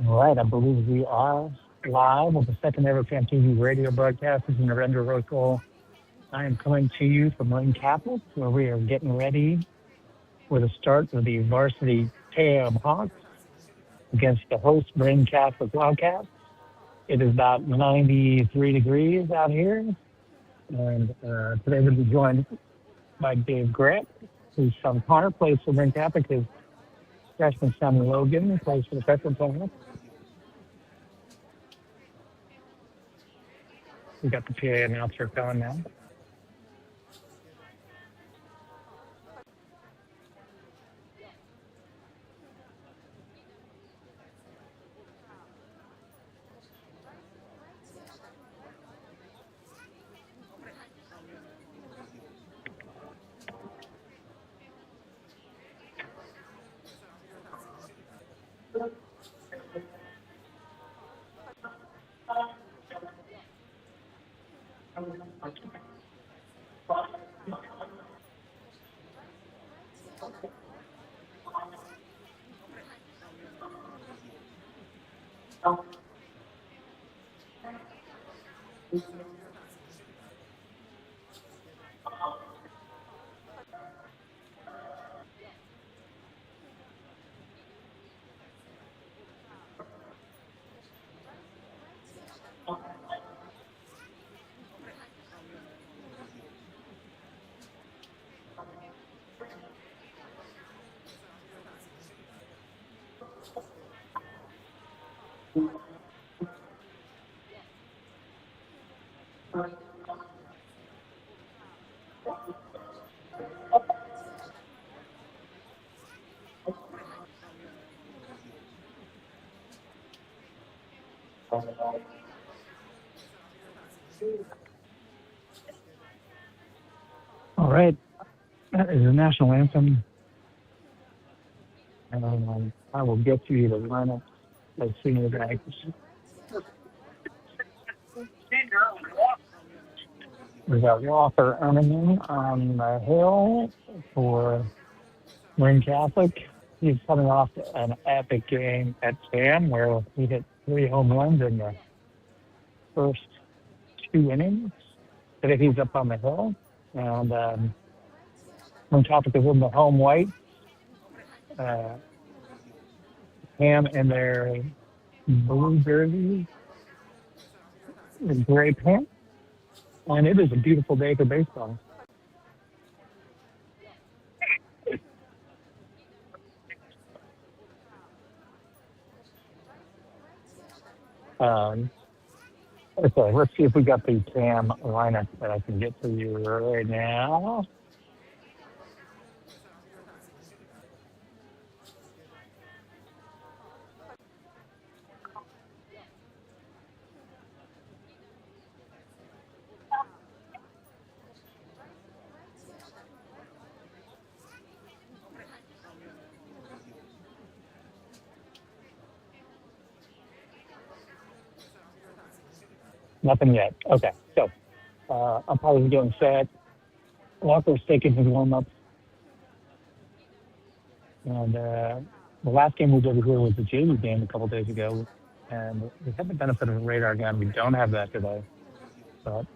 All right, I believe we are live with the second ever Fan TV radio broadcast. This is Narendra Rosal. I am coming to you from Marin Capital, where we are getting ready for the start of the Varsity TAM Hawks against the host Marin Catholic Wildcats. It is about 93 degrees out here, and today we'll be joined by Dave Grant, whose son Connor plays for Marin Catholic. His freshman son Logan plays for the freshman team. We got the PA announcer going now. All right, that is the national anthem. I will get you the lineup as soon as I can. We got Walker Ermingham on the hill for Marin Catholic. He's coming off an epic game at TAM where he hit 3 home runs in the first 2 innings. Today he's up on the hill. And Marin Catholic is in the home white. TAM in their blue jerseys and gray pants. And it is a beautiful day for baseball. Um, okay, let's see if we got the TAM lineup that I can get to you right now. Nothing yet. Okay, so I'm probably doing set. Walker's taking his warm up, and the last game we did here was the JV game a couple days ago, and we have the benefit of a radar gun. We don't have that today, but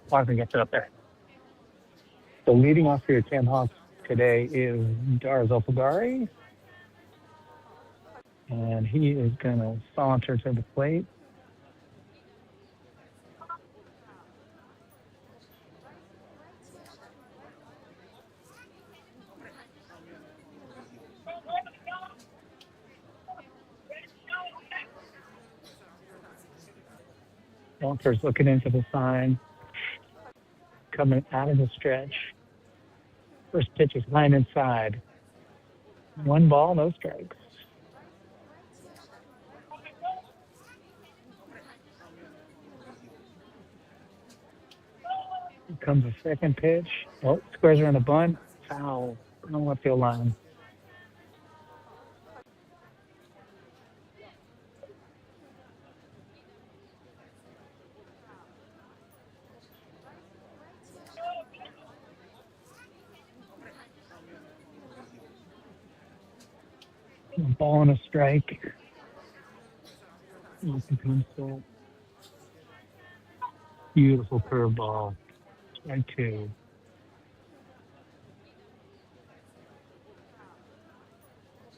Walker gets it up there. So leading off for your Tam Hawks today is Dar Zolfagari, and he is going to saunter to the plate. Walker's looking into the sign, coming out of the stretch. First pitch is line inside. 1 ball, no strikes. Here comes the second pitch. Oh, squares around a bunt. Foul. On left field line. Ball and a strike. Nothing comes to beautiful curveball. Strike two.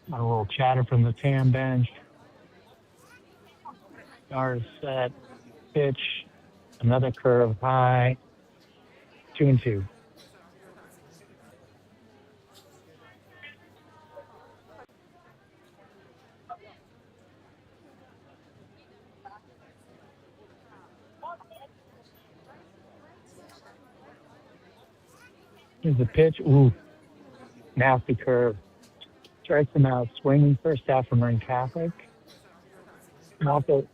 A little chatter from the Tam bench. Stars set. Pitch. Another curve high. 2-2. Here's the pitch. Ooh, nasty curve. Strikes him out. Swinging first half from Marin Catholic. And also,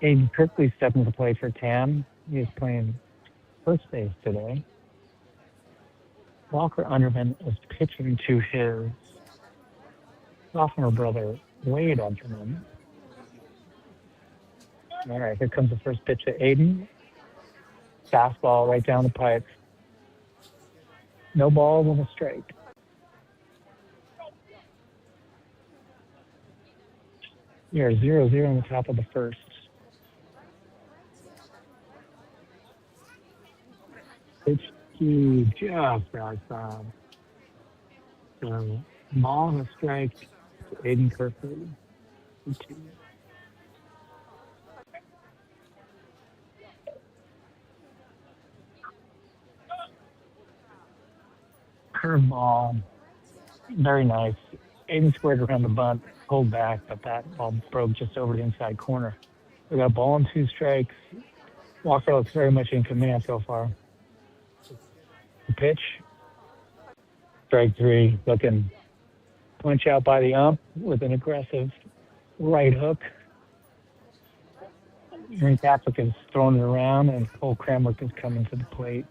Aiden Kirkley stepping to play for Tam. He is playing first base today. Walker Underman is pitching to his sophomore brother, Wade Underman. All right, here comes the first pitch to Aiden. Fastball right down the pipe. No ball, one a strike. We are 0-0 on the top of the first. Pitch key just outside. So ball and a strike to Aiden Kirkley. Curveball, very nice. Aiden squared around the bunt, pulled back, but that ball broke just over the inside corner. We got a ball and two strikes. Walker looks very much in command so far. The pitch, strike three, looking punch out by the ump with an aggressive right hook. Marin Catholic is throwing it around, and Cole Cramwick is coming to the plate.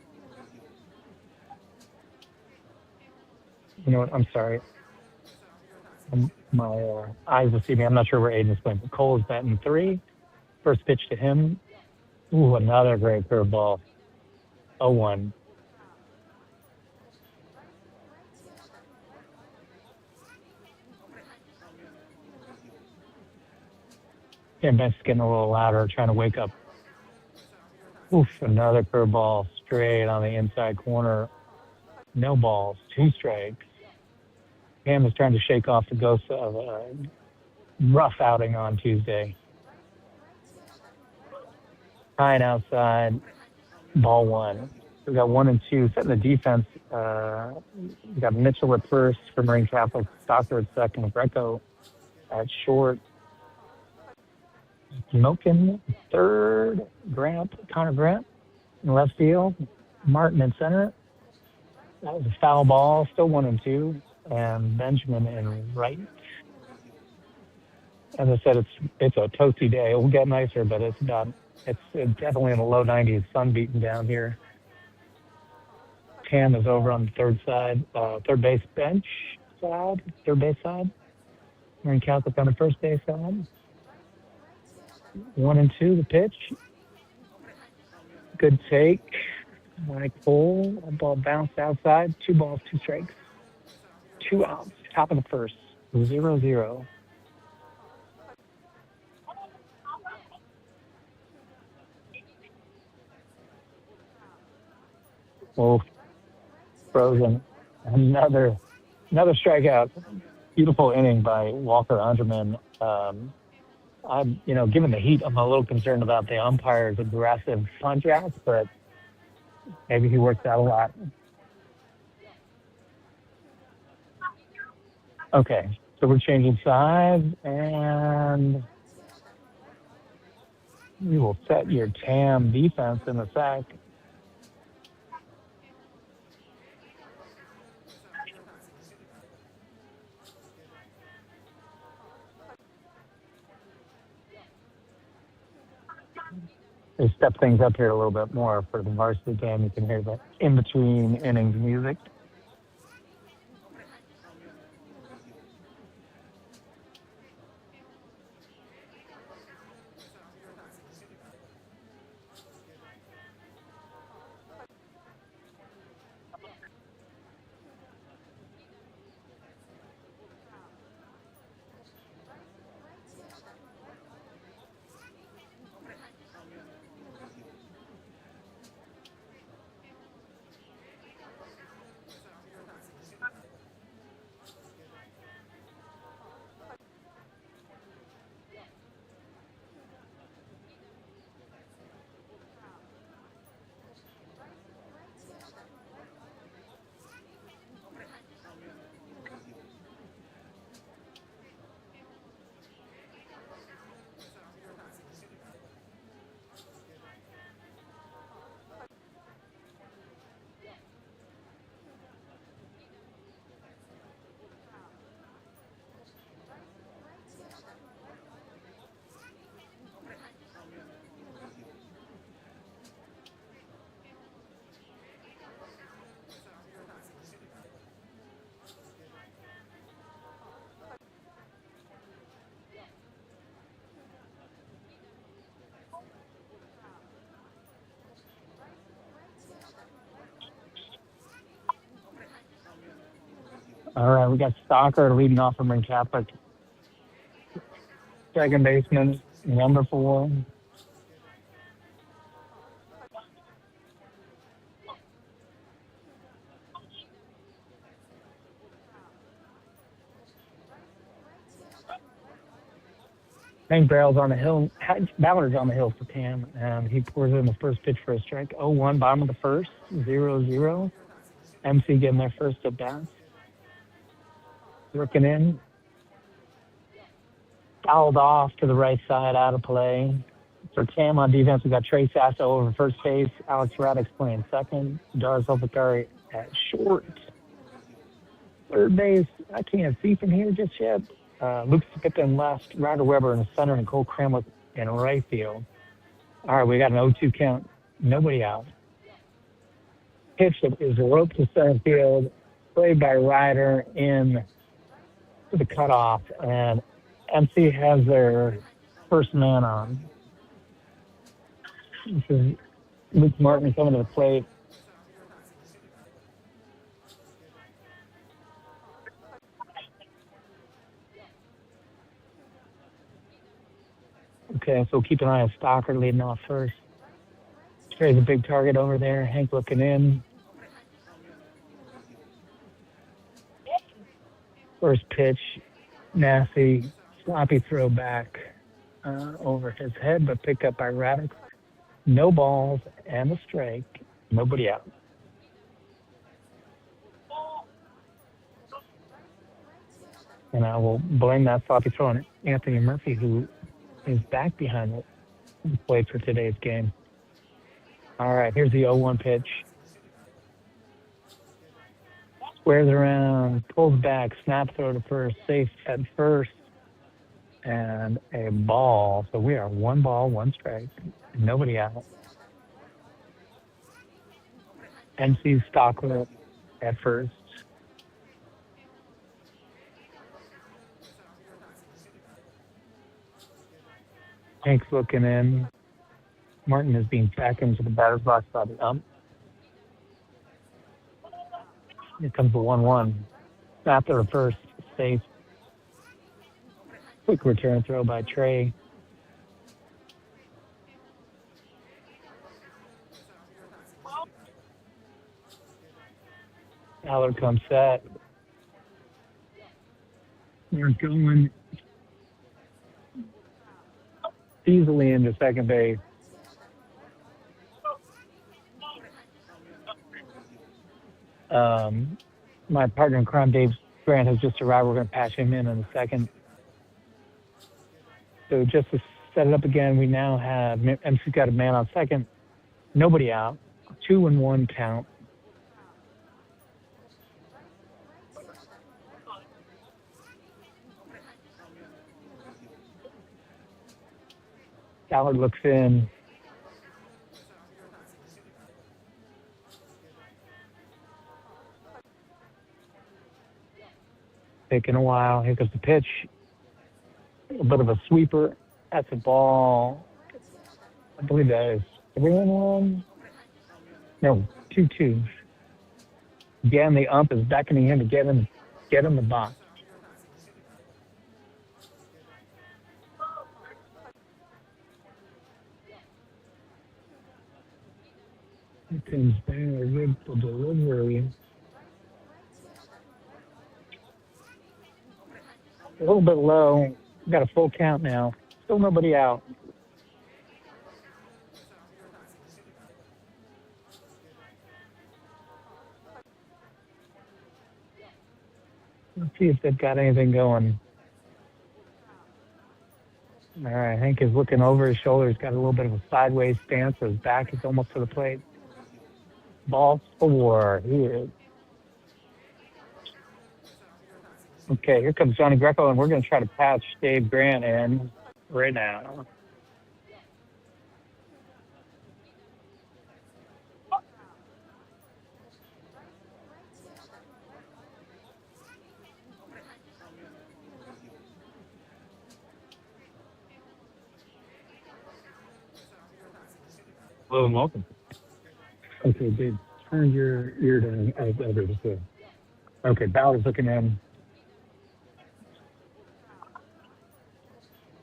You know what? I'm sorry. My eyes will see me. I'm not sure where Aiden is playing, but Cole is batting three. First pitch to him. Ooh, another great curveball. 0-1. Cam Bench getting a little louder, trying to wake up. Oof, another curveball straight on the inside corner. No balls, two strikes. Cam is trying to shake off the ghost of a rough outing on Tuesday. High and outside, ball one. We got 1 and 2 setting the defense. We got Mitchell at first for Marin Catholic, Stocker at second, Greco at short, Smokin third, Connor Grant in left field, Martin in center. That was a foul ball, still 1 and 2, and Benjamin in right. As I said, it's a toasty day. It will get nicer, but it's definitely in the low 90s, sun beating down here. Cam is over on the third base side. Marin Catholic on the first base side. 1 and 2, the pitch. Good take. Mike Cole, a ball bounced outside. 2 balls, 2 strikes. 2 outs. Top of the first. 0-0. Oh, frozen. Another strikeout. Beautiful inning by Walker Underman. Given the heat, I'm a little concerned about the umpire's aggressive punch outs, but maybe he works out a lot. Okay, so we're changing sides, and we will set your TAM defense in a sec. They step things up here a little bit more for the varsity game. You can hear the in-between innings music. All right, we got Stalker leading off from Marin Catholic. Second baseman, number 4. Hank Barrel's on the hill. Ballard's on the hill for Tam, and he pours in the first pitch for a strike. 0-1, bottom of the first, 0-0. MC getting their first at bat. Looking in, fouled off to the right side, out of play. For Tam on defense, we got Trey Sasso over first base. Alex Raddick's playing second. Dars Opakari at short. Third base, I can't see from here just yet. Luke Skippin left, Ryder Weber in the center, and Cole Cramlick in right field. All right, we got an 0-2 count. Nobody out. Pitch that is roped to center field, played by Ryder in to the cutoff, and MC has their first man on. This is Luke Martin coming to the plate. Okay, so keep an eye on Stalker leading off first. Trey's a big target over there. Hank looking in. First pitch, nasty, sloppy throw back over his head, but picked up by Raddick. No balls and a strike. Nobody out. And I will blame that sloppy throw on Anthony Murphy, who is back behind the plate for today's game. All right, here's the 0-1 pitch. Squares around, pulls back, snap throw to first, safe at first, and a ball. So we are 1 ball, 1 strike, nobody out. MC Stockler at first. Hank's looking in. Martin is being back into the batter's box by the ump. Here comes the 1-1. Snap to first, safe. Quick return throw by Trey. Allard comes set. They're going easily into second base. My partner in crime, Dave Grant, has just arrived. We're going to patch him in a second. So just to set it up again, we now have MC's got a man on second. Nobody out. 2-1 count. Allard looks in. Taking a while. Here comes the pitch. A bit of a sweeper. That's a ball. I believe that is 3-1. No, 2-2. Again, the ump is beckoning him to get him the box. It comes down a good delivery. A little bit low. Got a full count now. Still nobody out. Let's see if they've got anything going. All right, Hank is looking over his shoulder. He's got a little bit of a sideways stance, so his back is almost to the plate. Ball 4. Here. Okay, here comes Johnny Greco, and we're going to try to patch Dave Grant in right now. Hello and welcome. Okay, Dave, turn your ear down. All Okay, Ballard's looking in.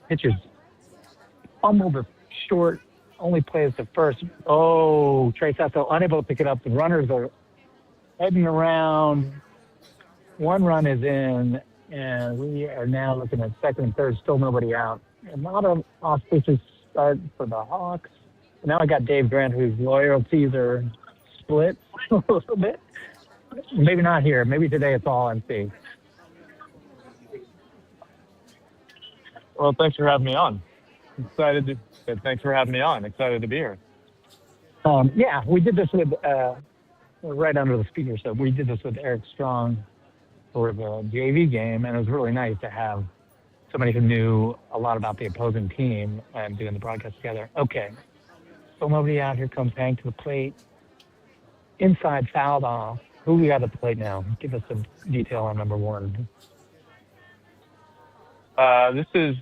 Pitches fumbled the short, only plays the first. Oh, Trey Sasso unable to pick it up. The runners are heading around. One run is in, and we are now looking at second and third, still nobody out. A lot of auspicious start for the Hawks. Now I got Dave Grant, whose loyalties are split a little bit. Maybe not here. Maybe today it's all NC. Well, thanks for having me on. Thanks for having me on. Excited to be here. Yeah, we did this with, right under the speaker, so we did this with Eric Strong for the JV game, and it was really nice to have somebody who knew a lot about the opposing team and doing the broadcast together. Okay, so nobody out. Here comes Hank to the plate. Inside, fouled off. Who we got at the plate now? Give us some detail on number one. This is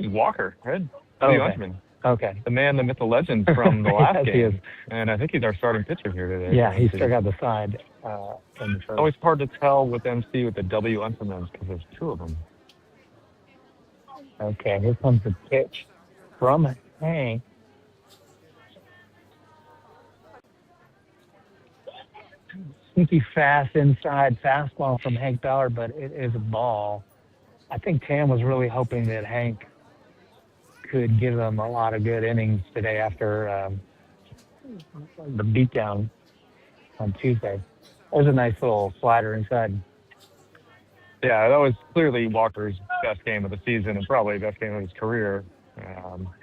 Walker, right? Okay. Huntsman. Okay. The man, the myth, the legend from the last Yes, he game. is. And I think he's our starting pitcher here today. Yeah, he still got the side. In the first. Always hard to tell with MC with the W Huntsman because there's two of them. Okay, here comes the pitch from Hank. Sneaky fast inside fastball from Hank Ballard, but it is a ball. I think Tam was really hoping that Hank could give them a lot of good innings today after the beatdown on Tuesday. There's a nice little slider inside. Yeah, that was clearly Walker's best game of the season and probably best game of his career.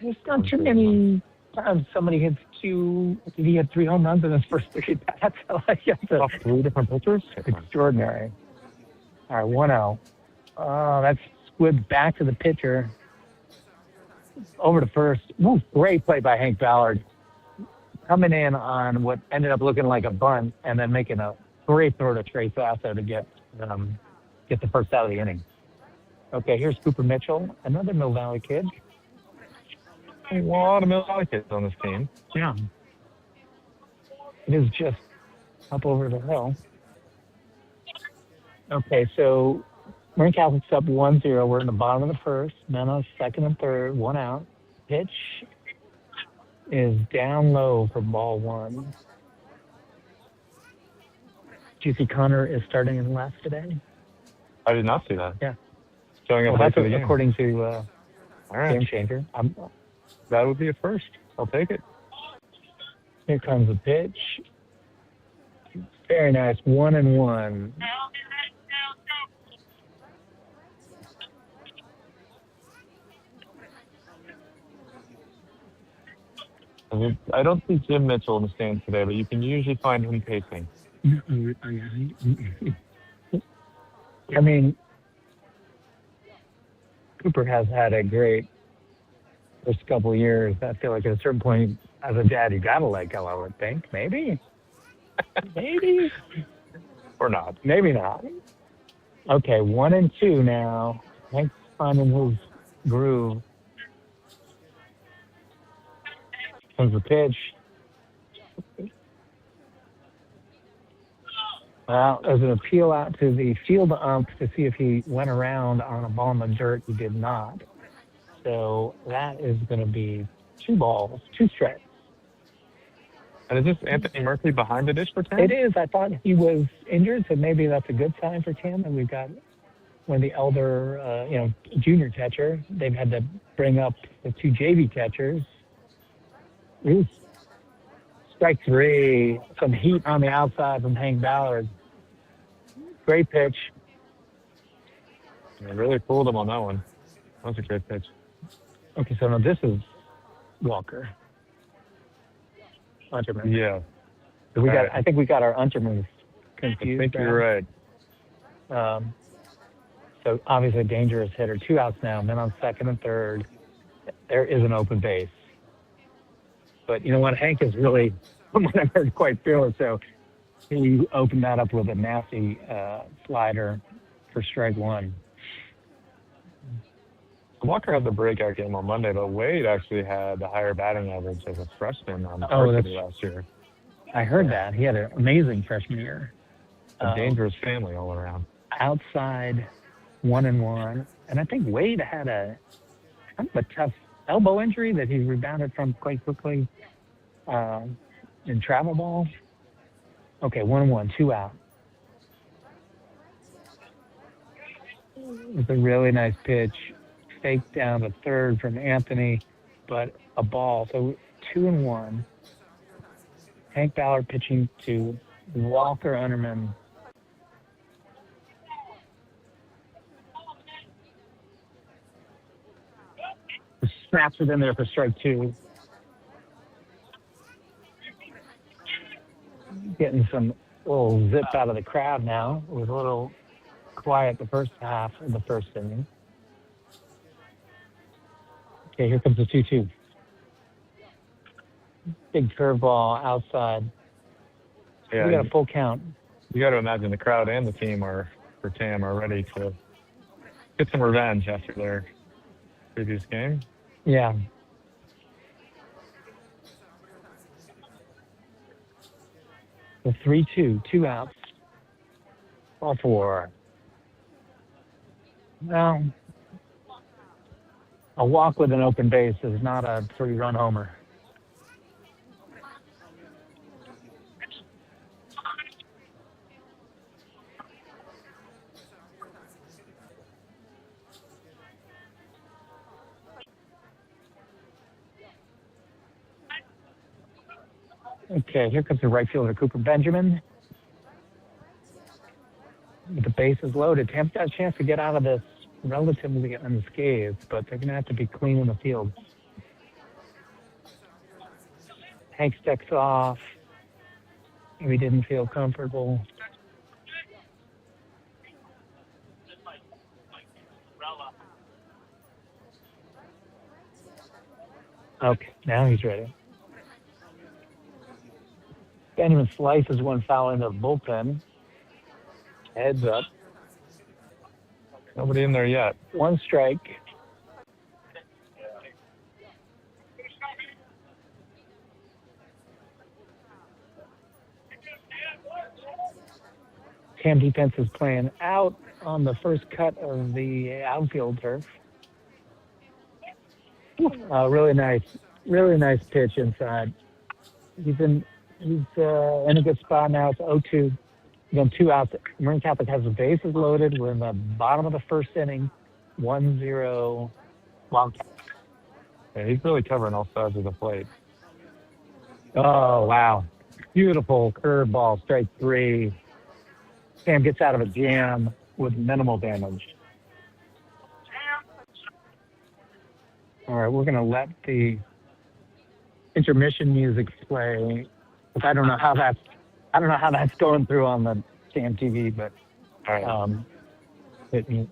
There's not too many times somebody hits he had 3 home runs in his first 3 bats. Off 3 different pitchers? Extraordinary. All right, 1-0. Oh, that's squibbed back to the pitcher. Over to first. Ooh, great play by Hank Ballard. Coming in on what ended up looking like a bunt and then making a great throw to Trey Sasso to get the first out of the inning. Okay, here's Cooper Mitchell, another Mill Valley kid. A lot of Mill Valley kids on this team. Yeah. It is just up over the hill. Okay, so Marin Catholic's up 1-0. We're in the bottom of the first. Men on second and third, 1 out. Pitch is down low for ball 1. Do you see Connor is starting in left today? I did not see that. Yeah. Showing up Well, late that's for the game. according to All right. Game Changer. That would be a first. I'll take it. Here comes the pitch. Very nice. 1-1. I don't see Jim Mitchell in the stands today, but you can usually find him pacing. I mean, Cooper has had a great first couple of years. I feel like at a certain point, as a dad, you got to let go, I would think. Maybe. Maybe. Or not. Maybe not. Okay, 1-2 now. Hank's finding his groove. Comes the pitch. Well, there's an appeal out to the field ump to see if he went around on a ball in the dirt. He did not. So that is going to be 2 balls, 2 strikes. And is this Anthony Murphy behind the dish for Tim? It is. I thought he was injured, so maybe that's a good sign for Tim. And we've got one of the elder, junior catcher. They've had to bring up the 2 JV catchers. Ooh. Strike 3. Some heat on the outside from Hank Ballard. Great pitch. I really fooled him on that one. That was a great pitch. Okay, so now this is Walker. Unterman. Yeah. So I think we got our Untermans confused. I think you're right. So obviously a dangerous hitter. 2 outs now. Men on second and third. There is an open base. But you know what? Hank is really, from what I've heard, quite fearless. So he opened that up with a nasty slider for strike 1. Walker had the breakout game on Monday, but Wade actually had the higher batting average as a freshman on Varsity last year. I heard that. He had an amazing freshman year. A dangerous family all around. Outside 1-1. And I think Wade had a kind of a tough elbow injury that he rebounded from quite quickly in travel ball. Okay, 1-1, 2 out. It's a really nice pitch. Fake down to third from Anthony, but a ball. So 2-1. Hank Ballard pitching to Walker Underman. Snaps it in there for strike 2. Getting some little zip out of the crowd now. It was a little quiet the first half of the first inning. Okay, here comes the 2-2. Big curveball outside. Yeah, We got a full count. You got to imagine the crowd and the team for Tam are ready to get some revenge after their previous game. Yeah. The 3-2, 2 outs. Ball 4. Well, a walk with an open base is not a 3-run homer. Okay, here comes the right fielder, Cooper Benjamin. The base is loaded. Tampa's got a chance to get out of this relatively unscathed, but they're going to have to be clean in the field. Hank steps off. He didn't feel comfortable. Okay, now he's ready. Benjamin slices one foul into the bullpen. Heads up. Nobody in there yet. 1 strike. Tam defense is playing out on the first cut of the outfield turf. Really nice pitch inside. He's in a good spot now. It's 0-2. Again, 2 outs. Marin Catholic has the bases loaded. We're in the bottom of the first inning. 1-0 Wildcat. Yeah, he's really covering all sides of the plate. Oh, wow. Beautiful curveball, strike 3. Sam gets out of a jam with minimal damage. All right, we're going to let the intermission music play. I don't know how that's going through on the Sam TV, but All right. it.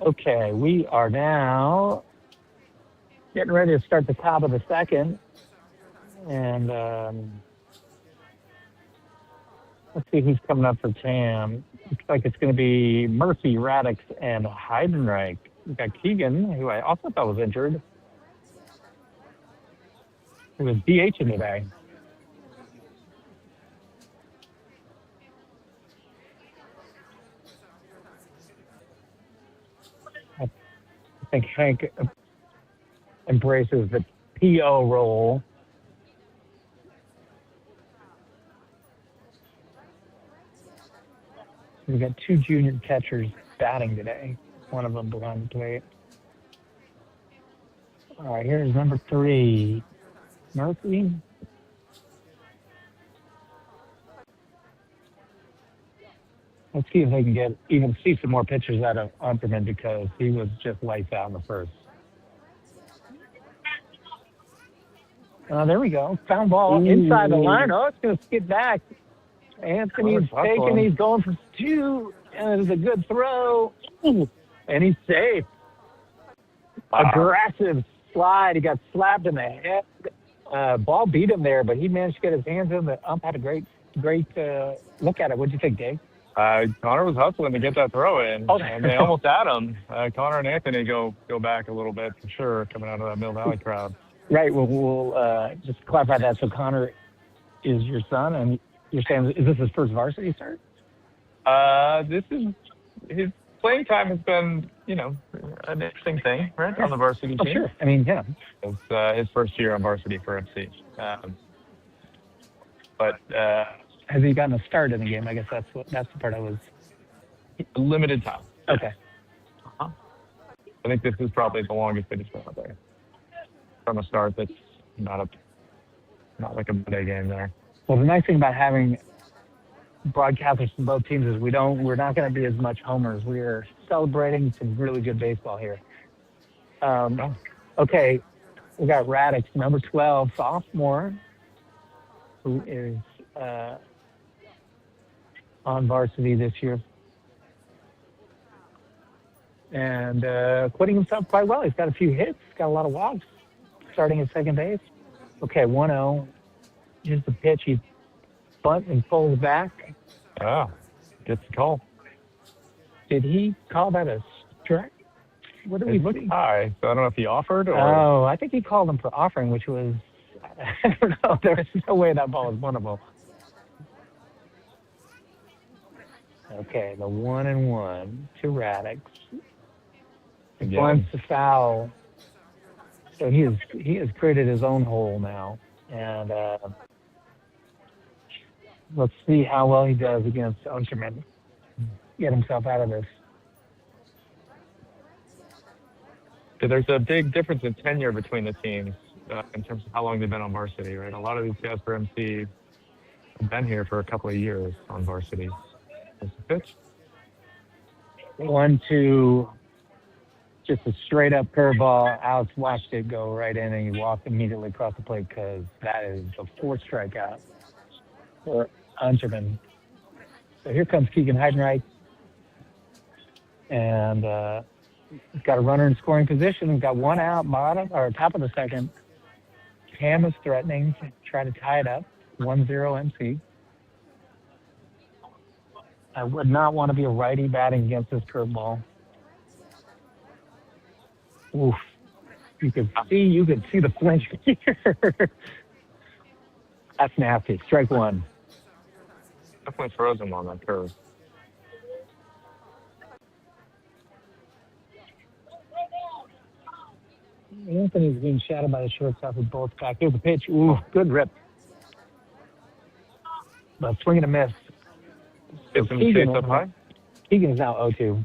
Okay, we are now getting ready to start the top of the second. And let's see who's coming up for Tam. Looks like it's going to be Murphy, Radix, and Heidenreich. We've got Keegan, who I also thought was injured. He was DHing today. I think Hank embraces the PO role. We got two junior catchers batting today. One of them behind the plate. All right, here's number 3, Murphy. Let's see if they can even see some more pitches out of Unterman because he was just lights out in the first. There we go. Found ball inside the line. Oh, it's going to skip back. Anthony's taking. He's going for 2, and it's a good throw. Ooh, and he's safe. Wow. Aggressive slide. He got slapped in the head. Ball beat him there, but he managed to get his hands in. The ump had a great look at it. What'd you think, Dave? Connor was hustling to get that throw in, and they almost had him. Connor and Anthony go back a little bit for sure, coming out of that Mill Valley crowd. Right. Well, we'll just clarify that. So Connor is your son, and you're saying, is this his first varsity start? This is his playing time has been, an interesting thing, right, on the varsity team. Oh, sure. I mean, yeah. It's his first year on varsity for MC. But has he gotten a start in the game? I guess that's the part I was. Limited time. Okay. Uh-huh. I think this is probably the longest that he's been out there. From a start, that's not like a Monday game there. Well, the nice thing about having broadcasters from both teams is we're not going to be as much homers. We are celebrating some really good baseball here. Okay, we got Radix, number 12, sophomore, who is on varsity this year. And acquitting himself quite well. He's got a few hits, got a lot of walks, starting at second base. Okay, 1-0. Here's the pitch. He bunts and pulls back. Gets the call. Did he call that a strike? What did we look high? So I don't know if he offered or. Oh, I think he called him for offering, which was, I don't know. There's no way that ball is winnable. Okay, the 1-1 to Radix. Bunts the foul. So he has created his own hole now, and let's see how well he does against Unterman. Get himself out of this. There's a big difference in tenure between the teams in terms of how long they've been on varsity, right? A lot of these guys for MC have been here for a couple of years on varsity. What's the pitch? 1-2. Just a straight-up curveball. Alex watched it go right in, and he walked immediately across the plate because that is a 4th strikeout for Unterman. So here comes Keegan Heidenreich. And he's got a runner in scoring position. We've got 1 out, top of the second. Cam is threatening to try to tie it up. 1-0 MC. I would not want to be a righty batting against this curveball. Oof. You could see the flinch here. That's nasty. Strike 1. Definitely froze him on that curve. Anthony's being shadowed by the shortstop with both back. Here's the pitch. Ooh, good rip. But swing and a miss. So Keegan up high? Keegan is now 0-2.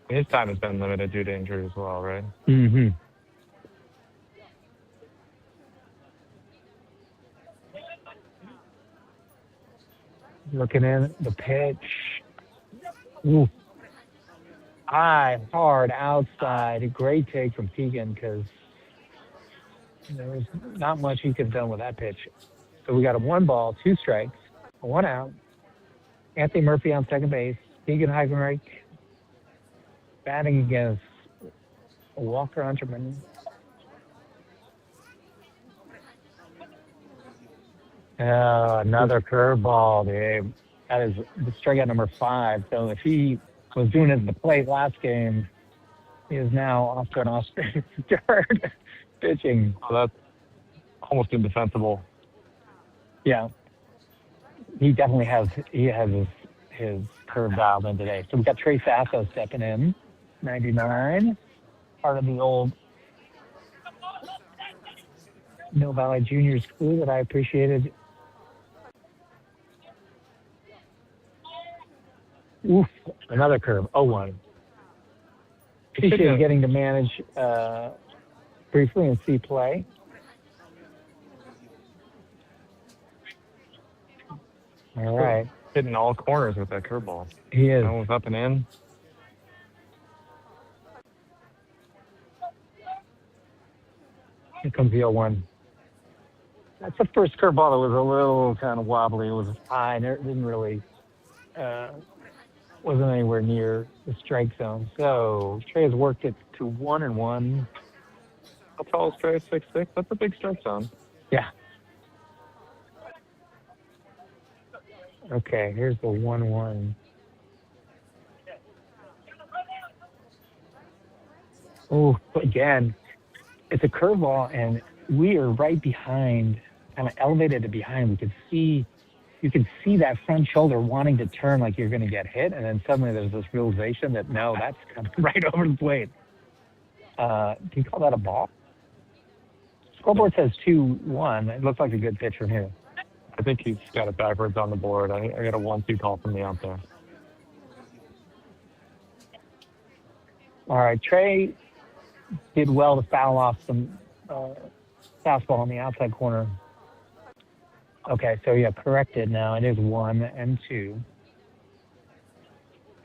His time has been limited due to injury as well, right? Mm-hmm. Looking in the pitch. Ooh. High, hard, outside. A great take from Keegan because there was not much he could have done with that pitch. So we got a 1 ball, 2 strikes, 1 out. Anthony Murphy on second base. Keegan Heidenreich batting against Walker Unterman. Another curveball, Dave. That is the strikeout number 5. So if he was doing it at the plate last game, he is now off to an off-base start pitching. Oh, that's almost indefensible. Yeah. He definitely has his curve dialed in today. So we've got Trey Sasso stepping in, 99, part of the old Mill Valley Juniors crew that I appreciated Oof, another curve. 0-1. Appreciate getting to manage briefly and see play. All right. Hitting all corners with that curveball. He is. That was up and in. Here comes the 0-1. That's the first curveball that was a little kind of wobbly. It was high, and it didn't really, uh, wasn't anywhere near the strike zone. So Trey has worked it to 1-1. How tall is Trey? 6'6"? That's a big strike zone. Yeah. Okay, here's the 1-1. Oh, again, it's a curveball, and we are right behind, kind of elevated to behind. You can see that front shoulder wanting to turn like you're going to get hit, and then suddenly there's this realization that no, that's coming right over the plate. Do you call that a ball? Scoreboard says 2-1. It looks like a good pitch from here. I think he's got it backwards on the board. I got a 1-2 call from the out there. All right, Trey did well to foul off some fastball on the outside corner. Okay, so yeah, corrected now. It is 1-2.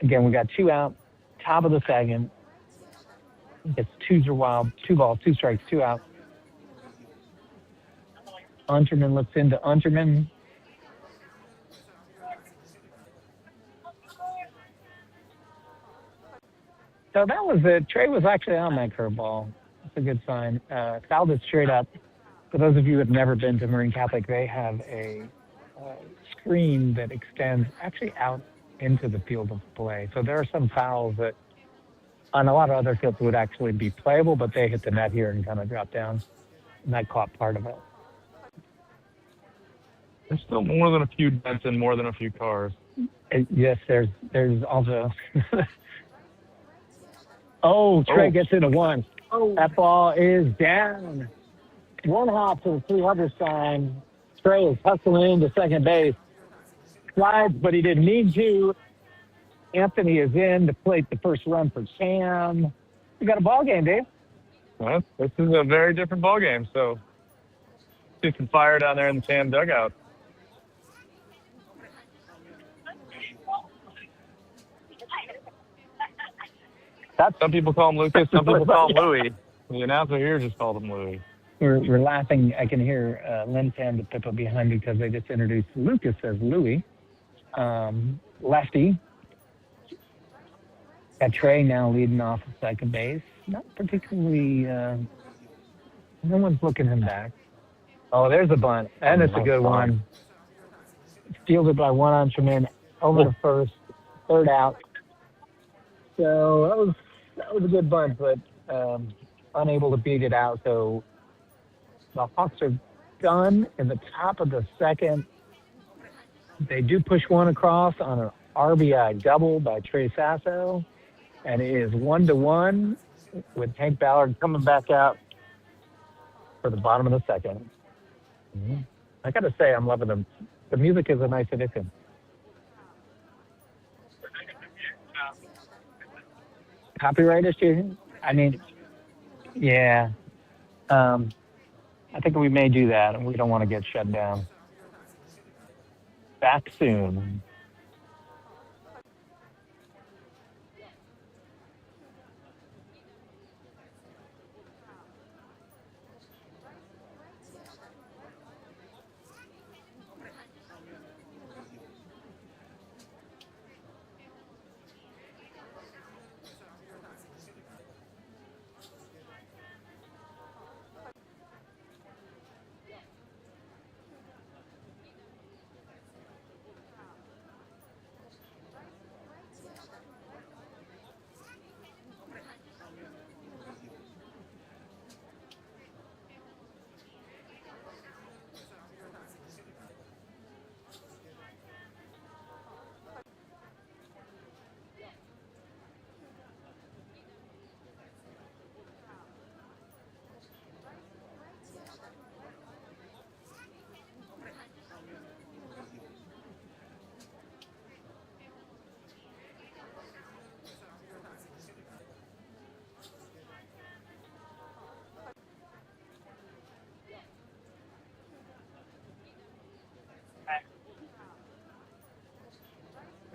Again, we got 2 out, top of the second. It's 2s are wild, 2 balls, 2 strikes, 2 out. Unterman looks into Unterman. So that was it. Trey was actually on that curveball. That's a good sign. Fouled it straight up. For those of you who have never been to Marin Catholic, they have a screen that extends actually out into the field of play. So there are some fouls that on a lot of other fields would actually be playable, but they hit the net here and kind of dropped down. And that caught part of it. There's still more than a few dents and more than a few cars. Yes, there's also. Trey gets into 1. That ball is down. 1 hop to the 300 sign. Trey is hustling into second base. Slides, but he didn't need to. Anthony is in to plate the first run for Cam. We got a ball game, Dave. Well, this is a very different ball game. So, see some fire down there in the Cam dugout. Some people call him Lucas. Some people call him Louie. The announcer here just called him Louie. We're laughing. I can hear Lynn Tan, the Pippa behind me because they just introduced Lucas as Louie. Lefty. Got Trey now leading off at second base. Not particularly. No one's looking him back. Oh, there's a bunt, and it's a good one. Fielded by one Unterman over to first, third out. So that was a good bunt, but unable to beat it out. So the Hawks are done in the top of the second. They do push one across on an RBI double by Trey Sasso, and it is 1-1 with Hank Ballard coming back out for the bottom of the second. I got to say, I'm loving them. The music is a nice addition. Copyright issue? I mean, yeah. I think we may do that, and we don't want to get shut down. Back soon.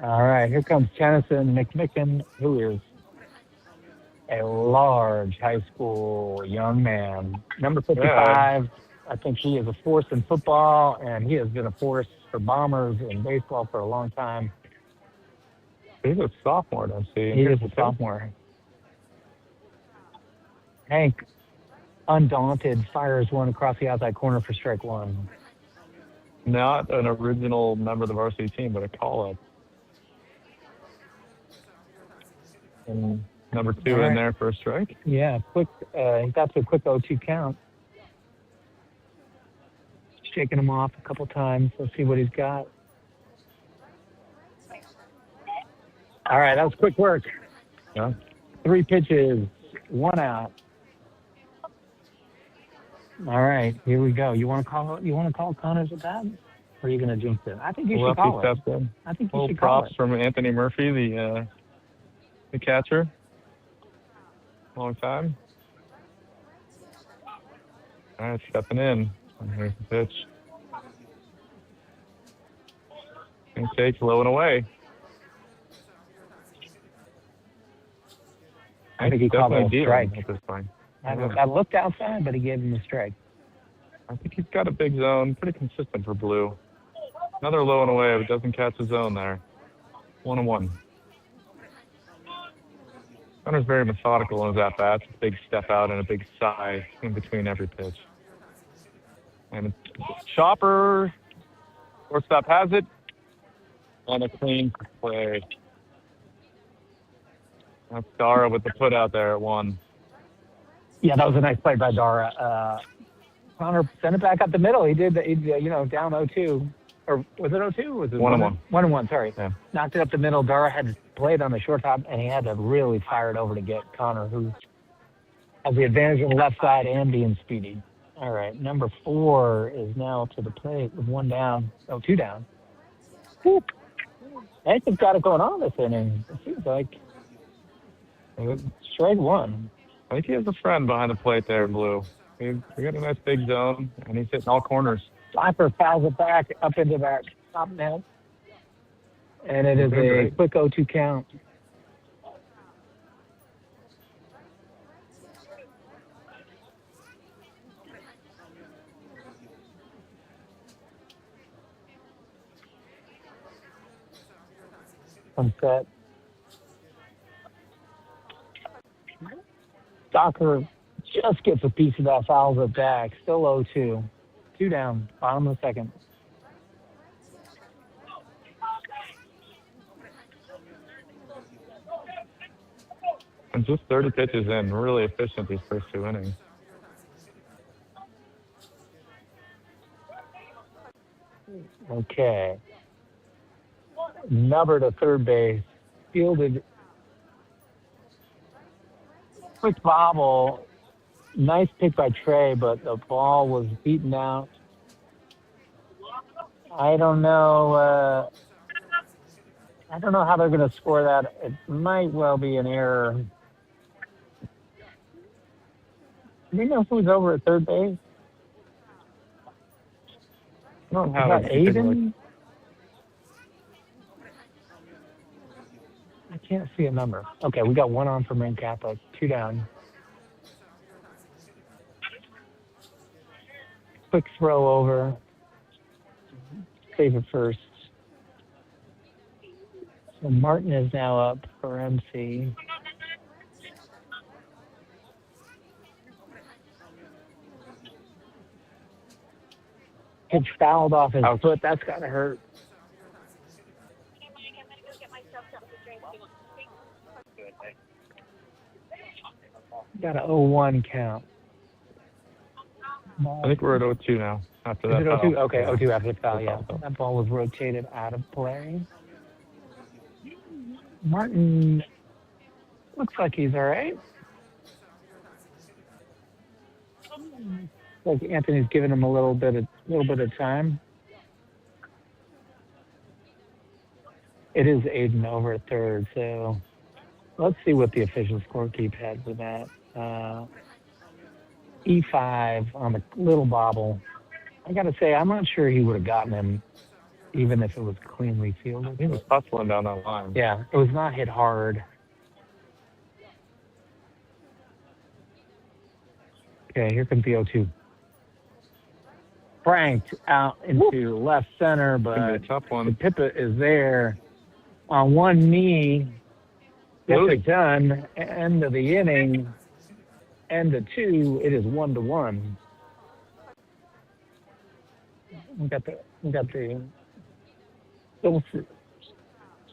All right, here comes Tennyson McMicken, who is a large high school young man. Number Yeah, 55, I think he is a force in football, and he has been a force for Bombers in baseball for a long time. he's a sophomore, don't see. And He here's is the a pitch. sophomore. Hank, undaunted, fires one across the outside corner for strike one. Not an original member of the varsity team, but a call up. And number All two in right. there for a strike. Yeah, quick. He got to a quick 0-2 count. Shaking him off a couple times. Let's see what he's got. All right, that was quick work. Yeah. 3 pitches, 1 out. All right, here we go. You want to call? You want to call Connors at that, or are you going to jinx it? I think you should Lefty call it. steps in. I think you Little should call props it. from Anthony Murphy, the catcher. Long time. All right, stepping in. And here's the pitch. And takes low and away. I think he called it a strike. At this point. I looked outside, but he gave him a strike. I think he's got a big zone, pretty consistent for Blue. Another low and away, but doesn't catch the zone there. 1-1. Hunter's very methodical in his at-bats. A big step out and a big sigh in between every pitch. And Chopper, shortstop has it, on a clean play. That's Dara with the put out there at 1. Yeah, that was a nice play by Dara. Connor sent it back up the middle. He did, down 0-2. Or was it 0-2? Was it 1-1? 1-1, sorry. Yeah. Knocked it up the middle. Dara had played on the shortstop, and he had to really fire it over to get Connor, who has the advantage on the left side and being speedy. All right, number 4 is now to the plate with 1 down. 2 down. Whoop. Nathan's got it going on this inning. It seems like straight 1. I think he has a friend behind the plate there, Blue. We got a nice big zone, and he's hitting all corners. Slifer fouls it back up into that top net. And it is a quick 0-2 count. On set. Docker just gets a piece of that, fouls it back. Still 0-2. 2 down, bottom of the second. And just 30 pitches in, really efficient these first 2 innings. Okay. Number to third base. Fielded. Quick bobble. Nice pick by Trey, but the ball was beaten out. I don't know. I don't know how they're going to score that. It might well be an error. Do we know who's over at third base? I don't Is have that anything Aiden? I can't see a number. Okay, we got 1 on for Marin Catholic. 2 down. Quick throw over. Save it first. So Martin is now up for MC. Pitch fouled off his foot. That's got to hurt. Got a 0-1 count. I think we're at 0-2 now. After that Is it 0-2? foul. Okay, 0-2 after the foul, yeah. Foul. That ball was rotated out of play. Martin looks like he's all right. Like Anthony's giving him a little bit of time. It is Aiden over at third, so let's see what the official scorekeep had for that. E5 on the little bobble. I got to say, I'm not sure he would have gotten him even if it was cleanly fielded. He was hustling down that line. Yeah, it was not hit hard. Okay, here comes the 0-2. Franked out into left center, Gonna be a but tough the one. Pippa is there on one knee. Gets it done. End of the inning. End of 2. It is 1-1. We got the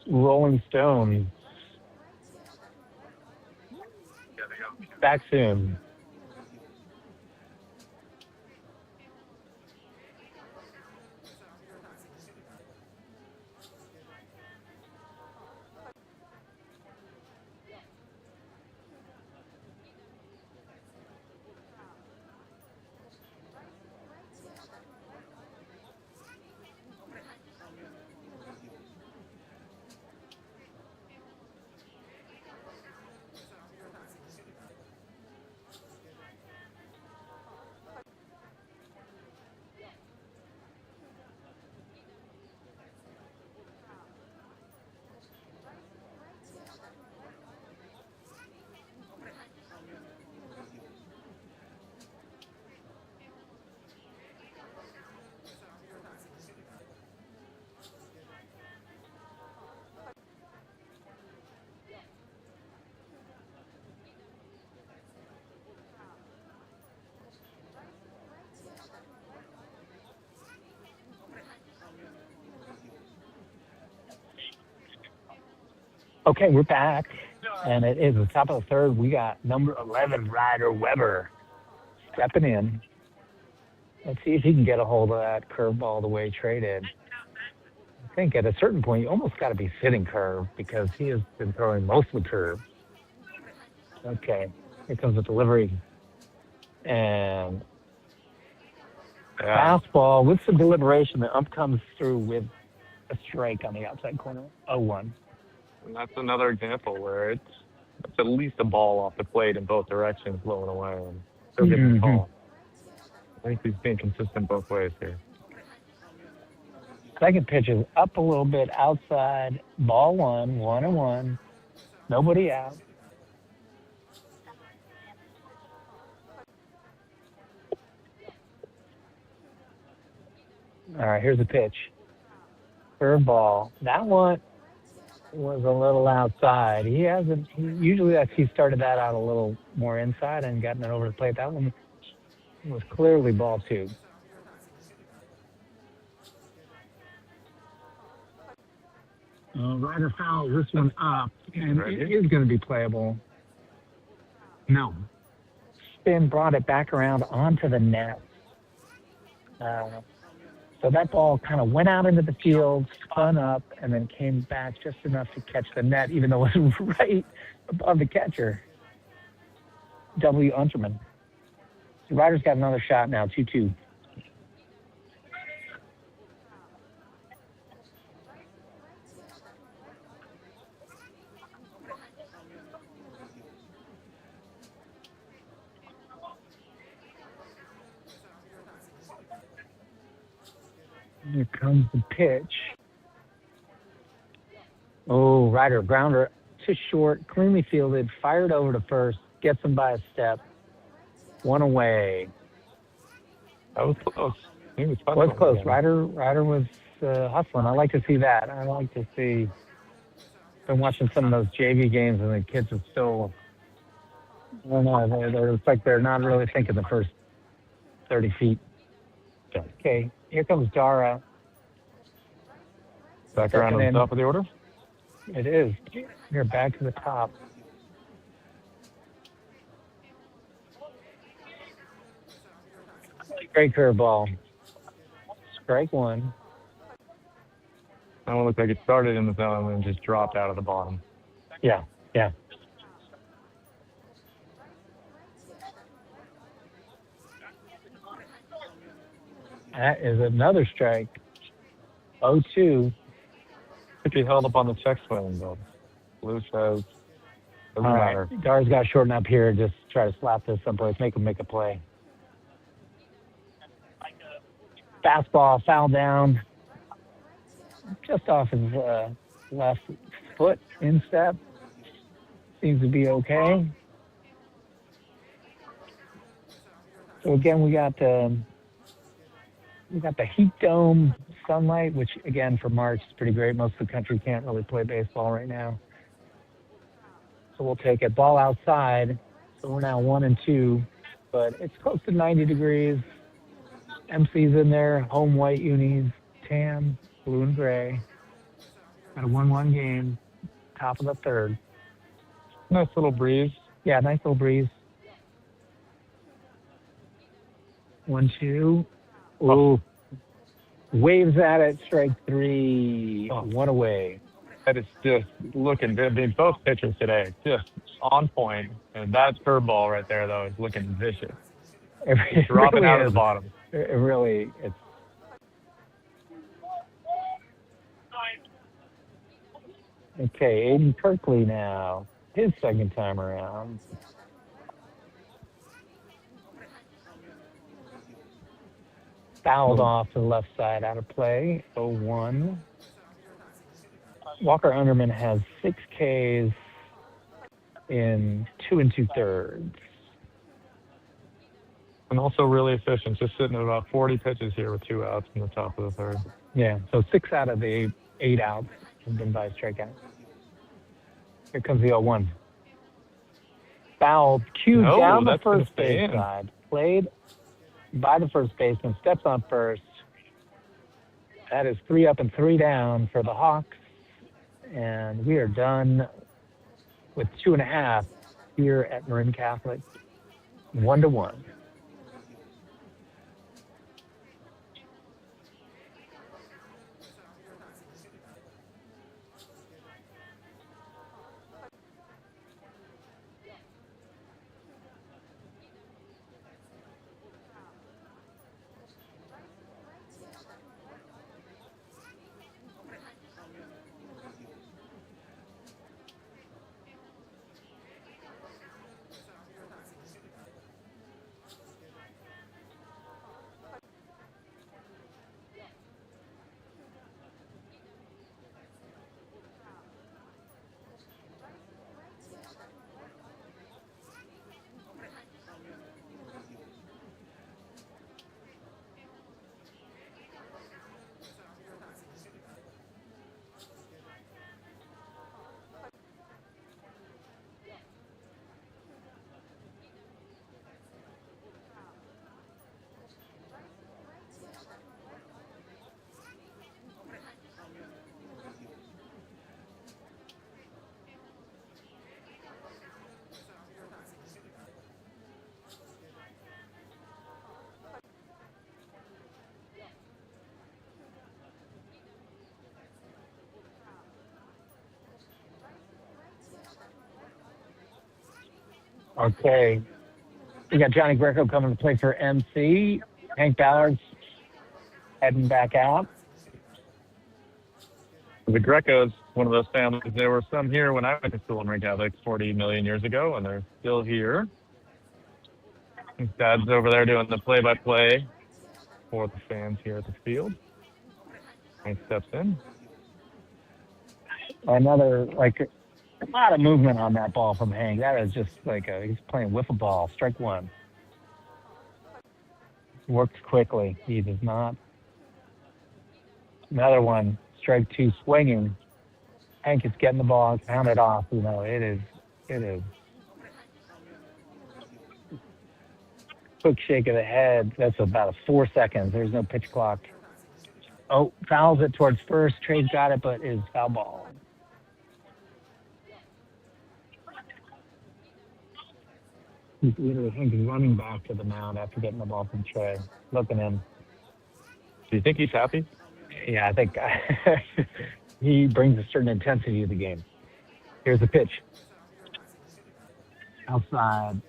Rolling Stones back soon. Okay, we're back, and it is the top of the third. We got number 11, Ryder Weber, stepping in. Let's see if he can get a hold of that curveball the way traded. I think at a certain point, you almost got to be sitting curve because he has been throwing mostly curve. Okay, here comes the delivery. And fastball with some deliberation. The ump comes through with a strike on the outside corner. 0-1. And that's another example where it's at least a ball off the plate in both directions, blowing away, and still getting the call. I think he's being consistent both ways here. Second pitch is up a little bit outside. Ball 1-1. Nobody out. All right, here's the pitch. Curveball. That one was a little outside. Usually he started that out a little more inside and gotten it over the plate. That one was clearly ball 2. Ryder fouls this one up, and it is going to be playable. No. Spin brought it back around onto the net. So that ball kind of went out into the field, spun up, and then came back just enough to catch the net, even though it was right above the catcher. W. Unterman. So Ryder's got another shot now, 2-2. Here comes the pitch. Oh, Ryder, grounder to short, cleanly fielded, fired over to first, gets him by a step. 1 away. That was close. He was close. Ryder was hustling. I like to see that. I like to see. Been watching some of those JV games, and the kids are still. I don't know. It's like they're not really thinking the first 30 feet. Okay, here comes Dara. Back around to the top of the order? It is. You're back to the top. Great curveball. Strike 1. That one looked like it started in the zone and then just dropped out of the bottom. Yeah. That is another strike. 0-2. Could be held up on the check swing, though. Blue says, doesn't matter. Dara's got to shorten up here. Just try to slap this someplace. Make him make a play. Fastball, foul down. just off his left foot instep. Seems to be okay. So again, we got the heat dome sunlight, which again for March is pretty great. Most of the country can't really play baseball right now, so we'll take it. Ball outside. So we're now 1-2, but it's close to 90 degrees. MC's in there, home white unis, tan, blue and gray. Got a 1-1 game, top of the third. Nice little breeze. Yeah, nice little breeze. 1-2. Ooh. Oh. Waves at it, strike 3, 1 away. That is just looking good. I mean, both pitchers today just on point. And that curveball right there, though, is looking vicious. It dropping really out is. of the bottom. It really, it's. Okay, Aiden Kirkley now. His second time around. Fouled off to the left side, out of play. 0-1. Walker Underman has 6 Ks in 2 2/3. And also really efficient, just sitting at about 40 pitches here with 2 outs in the top of the third. Yeah, so 6 out of the 8 outs have been by strikeout. Here comes the 0-1. Fouled, cued down the first base side. Played by the first baseman, steps on first. That is 3 up and 3 down for the Hawks. And we are done with 2.5 here at Marin Catholic. 1-1. Okay. We got Johnny Greco coming to play for MC. Hank Ballard's heading back out. The Grecos, one of those families. There were some here when I went to school in Marin Catholic 40 million years ago, and they're still here. His dad's over there doing the play-by-play for the fans here at the field. Hank steps in. Another, like, a lot of movement on that ball from Hank. That is just like he's playing wiffle ball. Strike 1. Works quickly. He does not. Another one. Strike 2, swinging. Hank is getting the ball, pounded off. You know, it is. Quick shake of the head. That's about 4 seconds. There's no pitch clock. Oh, fouls it towards first. Trey's got it, but is foul ball. He's literally Hank running back to the mound after getting the ball from Trey. Look at him. Do you think he's happy? Yeah, I think he brings a certain intensity to the game. Here's the pitch. Outside.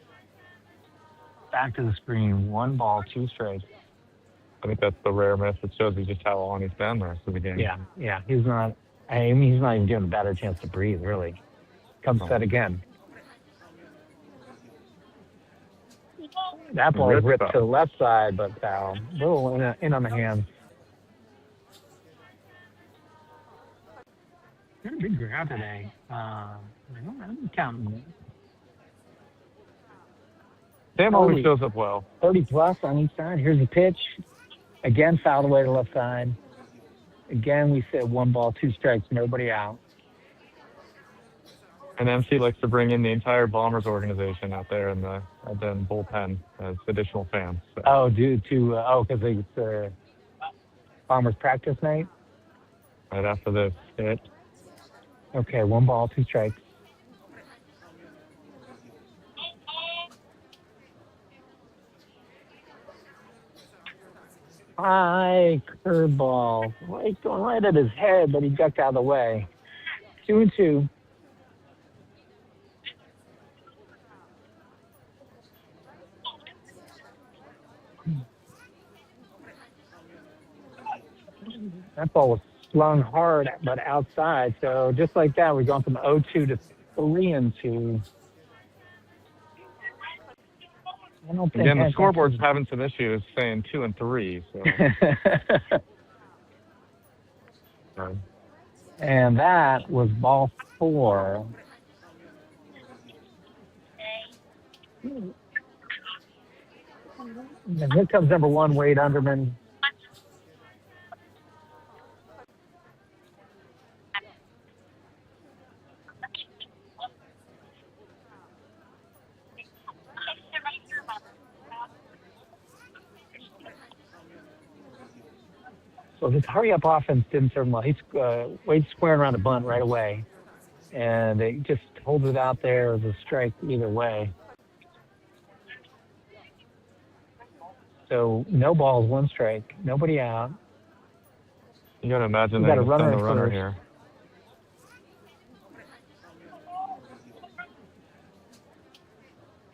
Back to the screen. 1 ball, 2 strikes. I think that's the rare miss that shows you just how long he's been the rest of the game. Yeah. He's not. I mean, he's not even giving a better chance to breathe. Really. Comes set again. That ball ripped to the left side, but foul. Little in on the hands. Got a big grab today. I'm counting it. Sam always Holy, shows up well. 30 plus on each side. Here's the pitch. Again, fouled away to left side. Again, we said 1 ball, 2 strikes, nobody out. And MC likes to bring in the entire Bombers organization out there in the bullpen as additional fans. So. Oh, because it's Farmers practice night. Right after this hit. Okay, 1 ball, 2 strikes. High curveball, going right at his head, but he ducked out of the way. 2-2. That ball was slung hard, but outside. So just like that, we've gone from 0-2 to 3-2. I don't think Again, the scoreboard's having some issues saying 2 and 3. So. And that was ball 4. And here comes number 1, Wade Underman. So this hurry-up offense didn't serve him well. Wade's squaring around a bunt right away, and they just hold it out there as a strike either way. So no balls, 1 strike, nobody out. You got to imagine they're going to send the runner here.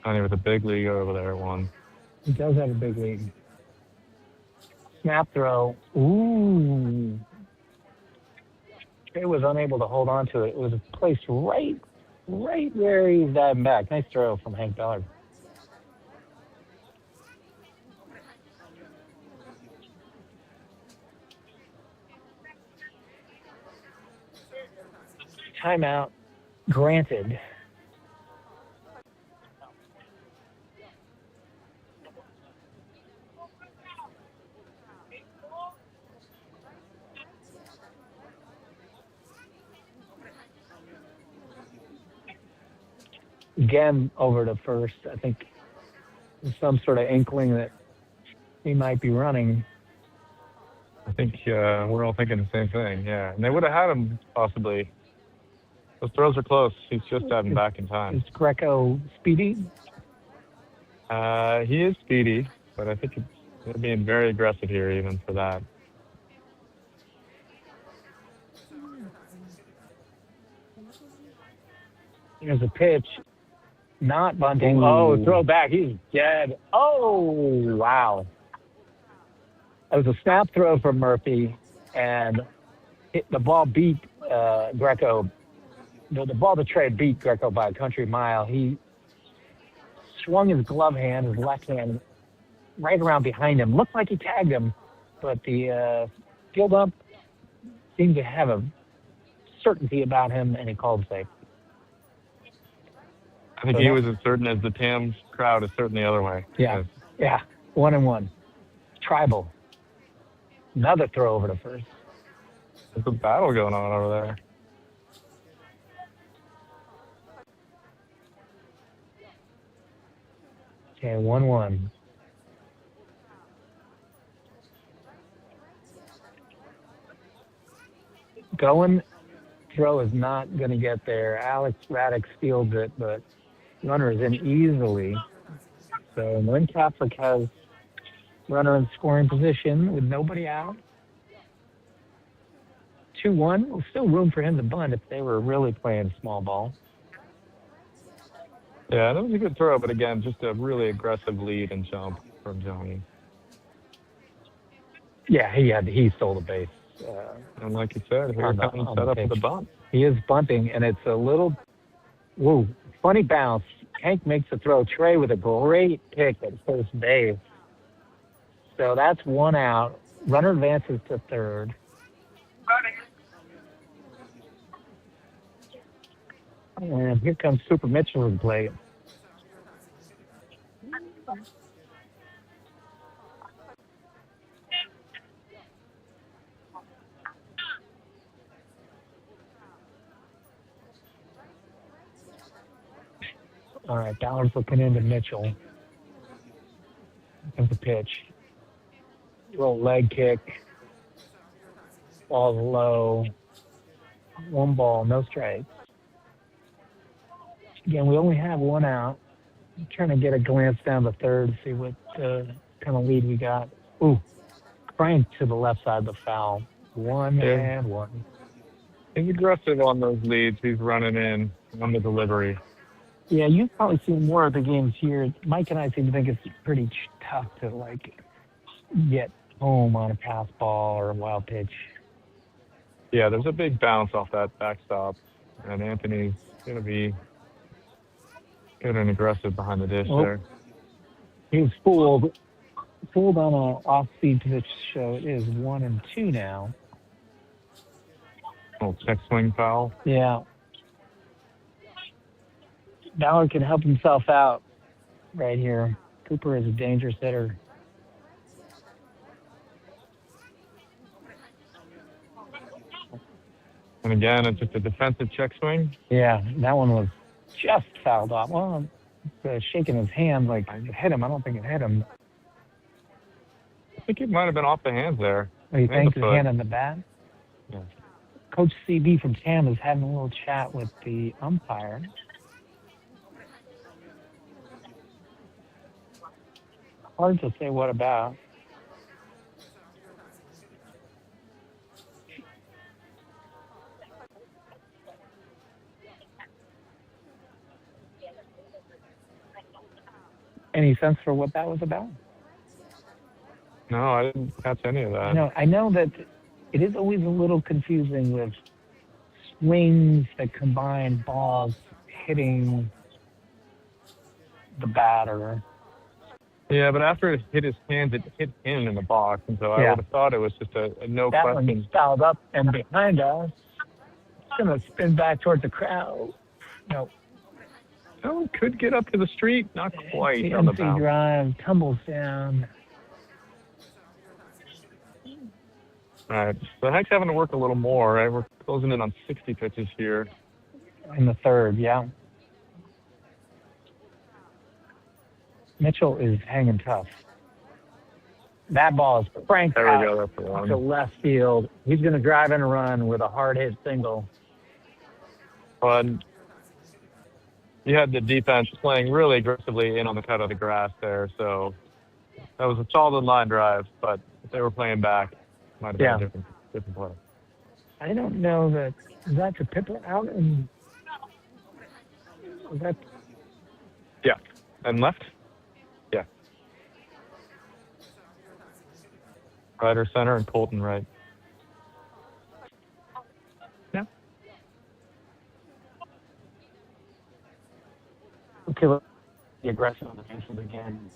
Johnny with a big league over there at 1. He does have a big lead. Snap throw. Ooh. Trey was unable to hold on to it. It was placed right where he's diving back. Nice throw from Hank Bellard. Timeout granted. Again, over to first. I think there's some sort of inkling that he might be running. I think we're all thinking the same thing, yeah. And they would have had him possibly. Those throws are close. He's just diving back in time. Is Greco speedy? He is speedy, but I think they're being very aggressive here even for that. Here's a pitch. Not bunting. Ooh. Oh, throw back. He's dead. Oh, wow. It was a snap throw from Murphy, and the ball beat Greco. The ball to Trey beat Greco by a country mile. He swung his glove hand, his left hand, right around behind him. Looked like he tagged him, but the field ump seemed to have a certainty about him, and he called safe. I think he was as certain as the Tams crowd is certain the other way. Yeah, yeah. 1-1. Tribal. Another throw over to first. There's a battle going on over there. Okay, 1-1. Going throw is not going to get there. Alex Raddick fields it, but runner is in easily. So Marin Catholic has runner in scoring position with nobody out. 2-1. Still room for him to bunt if they were really playing small ball. Yeah, that was a good throw, but again, just a really aggressive lead and jump from Johnny. Yeah, he stole the base. And like you said, here comes set up for the bunt. He is bunting, and it's a little funny bounce. Hank makes the throw. Trey with a great pick at first base. So that's 1 out. Runner advances to third. And here comes Super Mitchell to play. All right, Ballard's looking into Mitchell. Comes the pitch. Little leg kick. Ball's low. One ball, no strikes. Again, we only have one out. I'm trying to get a glance down the third, see what kind of lead we got. Ooh, crying to the left side of the foul. One Yeah. and one. He's aggressive on those leads. He's running in on the delivery. Yeah, you've probably seen more of the games here. Mike and I seem to think it's pretty tough to like get home on a pass ball or a wild pitch. Yeah, there's a big bounce off that backstop, and Anthony's going to be good and aggressive behind the dish there. He was fooled on an off-speed pitch, so it is 1-2 now. Oh, check swing foul. Yeah. Ballard can help himself out right here. Cooper is a dangerous hitter. And again, it's just a defensive check swing. Yeah, that one was just fouled off. Well, shaking his hand like it hit him. I don't think it hit him. I think it might have been off the hands there. Oh, you think his hand on the bat? Yeah. Coach CB from TAM is having a little chat with the umpire. Hard to say what about. Any sense for what that was about? No, I didn't catch any of that. No, I know that it is always a little confusing with swings that combine balls hitting the batter. Yeah, but after it hit his hands, it hit him in the box, and so I would have thought it was just a no that question. That one fouled up and behind us. It's going to spin back towards the crowd. No. Oh, it could get up to the street. Not quite on the bounce. Drive, tumbles down. All right. So Hank's having to work a little more, right? We're closing in on 60 pitches here. In the third, yeah. Mitchell is hanging tough. That ball is cranked there out we go, that's the one. to left field. He's going to drive and run with a hard hit single. But you had the defense playing really aggressively in on the cut of the grass there, so that was a solid line drive. But if they were playing back, it might have been a different play. I don't know that. Is that the Pipper out? And is that? Yeah, and left. Yeah. Right or center and Colton right. Yeah. Okay, let's be aggressive on the defensive again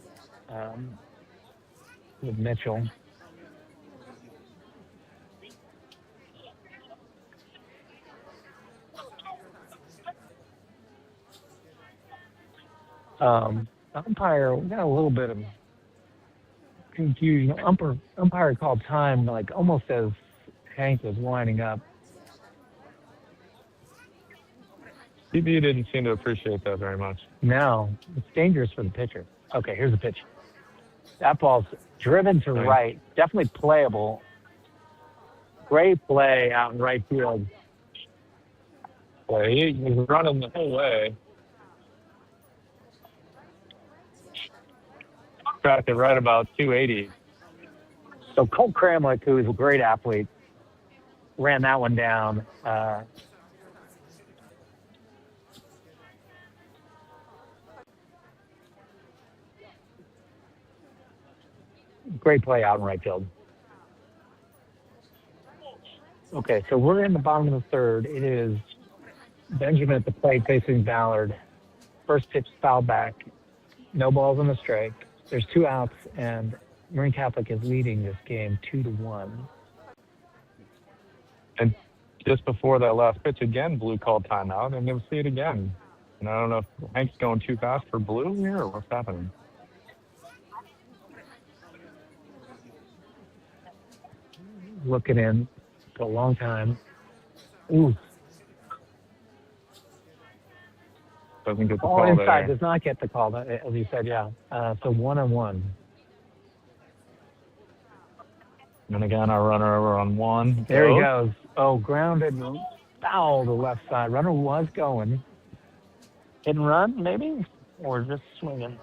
with Mitchell. Umpire, we got a little bit of confusion. Umpire called time like almost as Hank was winding up. CB didn't seem to appreciate that very much. No, it's dangerous for the pitcher. Okay, here's the pitch. That ball's driven to right. Definitely playable. Great play out in right field. Boy, he was running the whole way. Tracked it right about 280. So Colt Kramlich, who is a great athlete, ran that one down. Great play out in right field. Okay, so we're in the bottom of the third. It is Benjamin at the plate facing Ballard. First pitch foul back. No balls on the strike. There's 2 outs, and Marin Catholic is leading this game 2-1. And just before that last pitch again, Blue called timeout, and you'll see it again. And I don't know if Hank's going too fast for Blue here or what's happening. Looking in for a long time. Ooh, Doesn't get the all call inside there. does not get the call, as you said, yeah. So 1-1. And again, our runner over on one There he goes. goes. Oh, grounded, foul to left side. Runner was going. Hit and run, maybe? Or just swinging?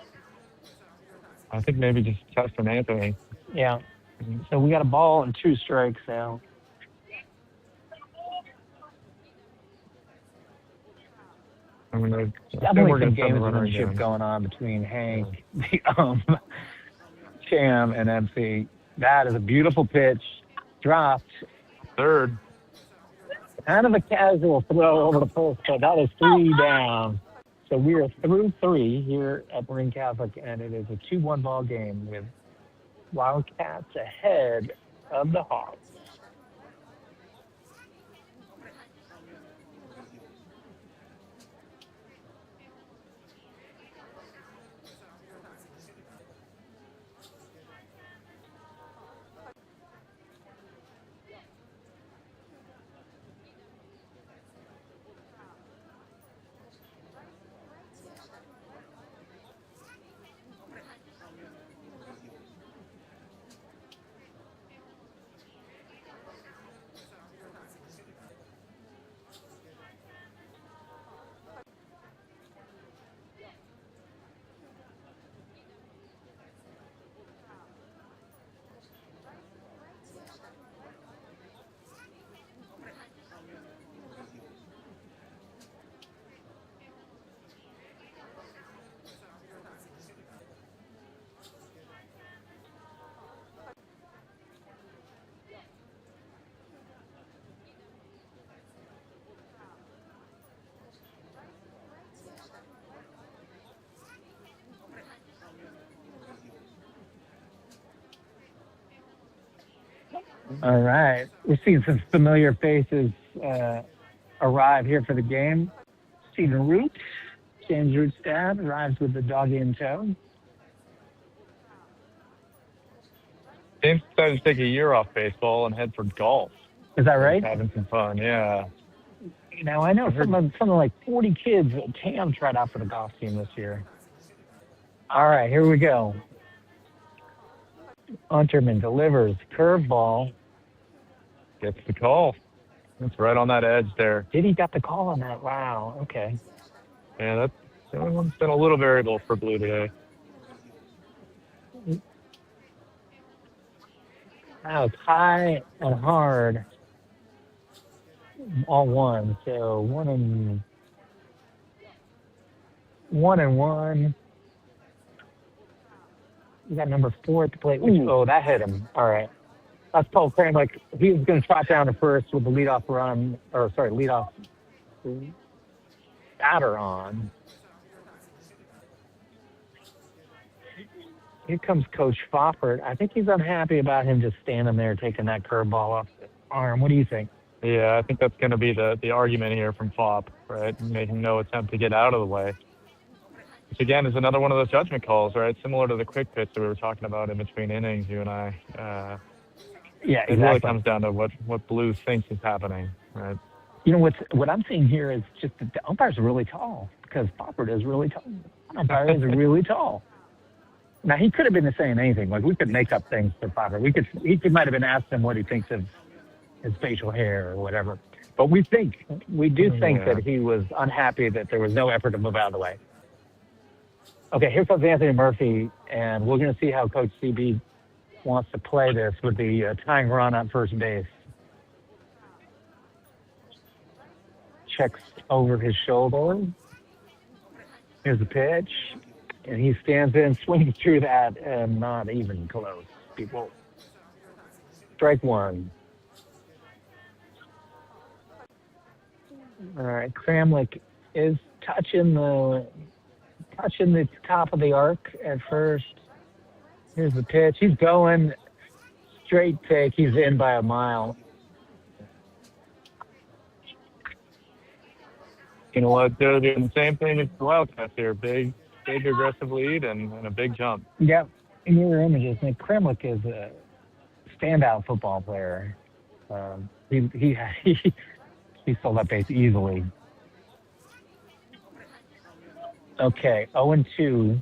I think maybe just testing Anthony. Yeah. So we got a ball and 2 strikes now. I mean, I assume Definitely we're some going to send the runner gamesmanship again. going on between Hank, Cham, and MC. That is a beautiful pitch. Dropped. Third. Kind of a casual throw over the post, but that is 3 down. So we are through 3 here at Marin Catholic, and it is a 2-1 ball game with Wildcats ahead of the Hawks. All right. We're seeing some familiar faces arrive here for the game. Stephen Root, James Root's dad, arrives with the doggy in tow. James decided to take a year off baseball and head for golf. Is that right? Having some fun, yeah. Now, I know something like 40 kids at TAM tried out for the golf team this year. All right, here we go. Unterman delivers curveball. Gets the call. It's right on that edge there. Did he got the call on that? Wow, okay. Yeah, that one's been a little variable for Blue today. Wow, it's high and hard. All one. So 1-1. We got number 4 at the plate. Oh, that hit him. All right. That's Paul Cram. Like he was going to trot down to first with the leadoff run, leadoff batter on. Here comes Coach Foppert. I think he's unhappy about him just standing there taking that curveball off the arm. What do you think? Yeah, I think that's going to be the argument here from Fop, right? Making no attempt to get out of the way. Which, again, is another one of those judgment calls, right? Similar to the quick pitch that we were talking about in between innings, you and I. Yeah, exactly. It really comes down to what Blue thinks is happening, right? You know, what I'm seeing here is just that the umpires are really tall because Foppert is really tall. Umpire is really tall. Now, he could have been saying anything. Like, we could make up things for Foppert. He might have been asking him what he thinks of his facial hair or whatever. But we do think that he was unhappy that there was no effort to move out of the way. Okay, here comes Anthony Murphy, and we're going to see how Coach CB wants to play this with the tying run on first base. Checks over his shoulder. Here's the pitch, and he stands in, swings through that, and not even close, people. Strike 1. All right, Kramlich is touching the top of the arc at first. Here's the pitch. He's going straight take. He's in by a mile. You know what? They're doing the same thing as the Wildcats here. Big aggressive lead and a big jump. Yep. In your images, Nick Kremlik is a standout football player. He he sold that base easily. Okay, 0-2 to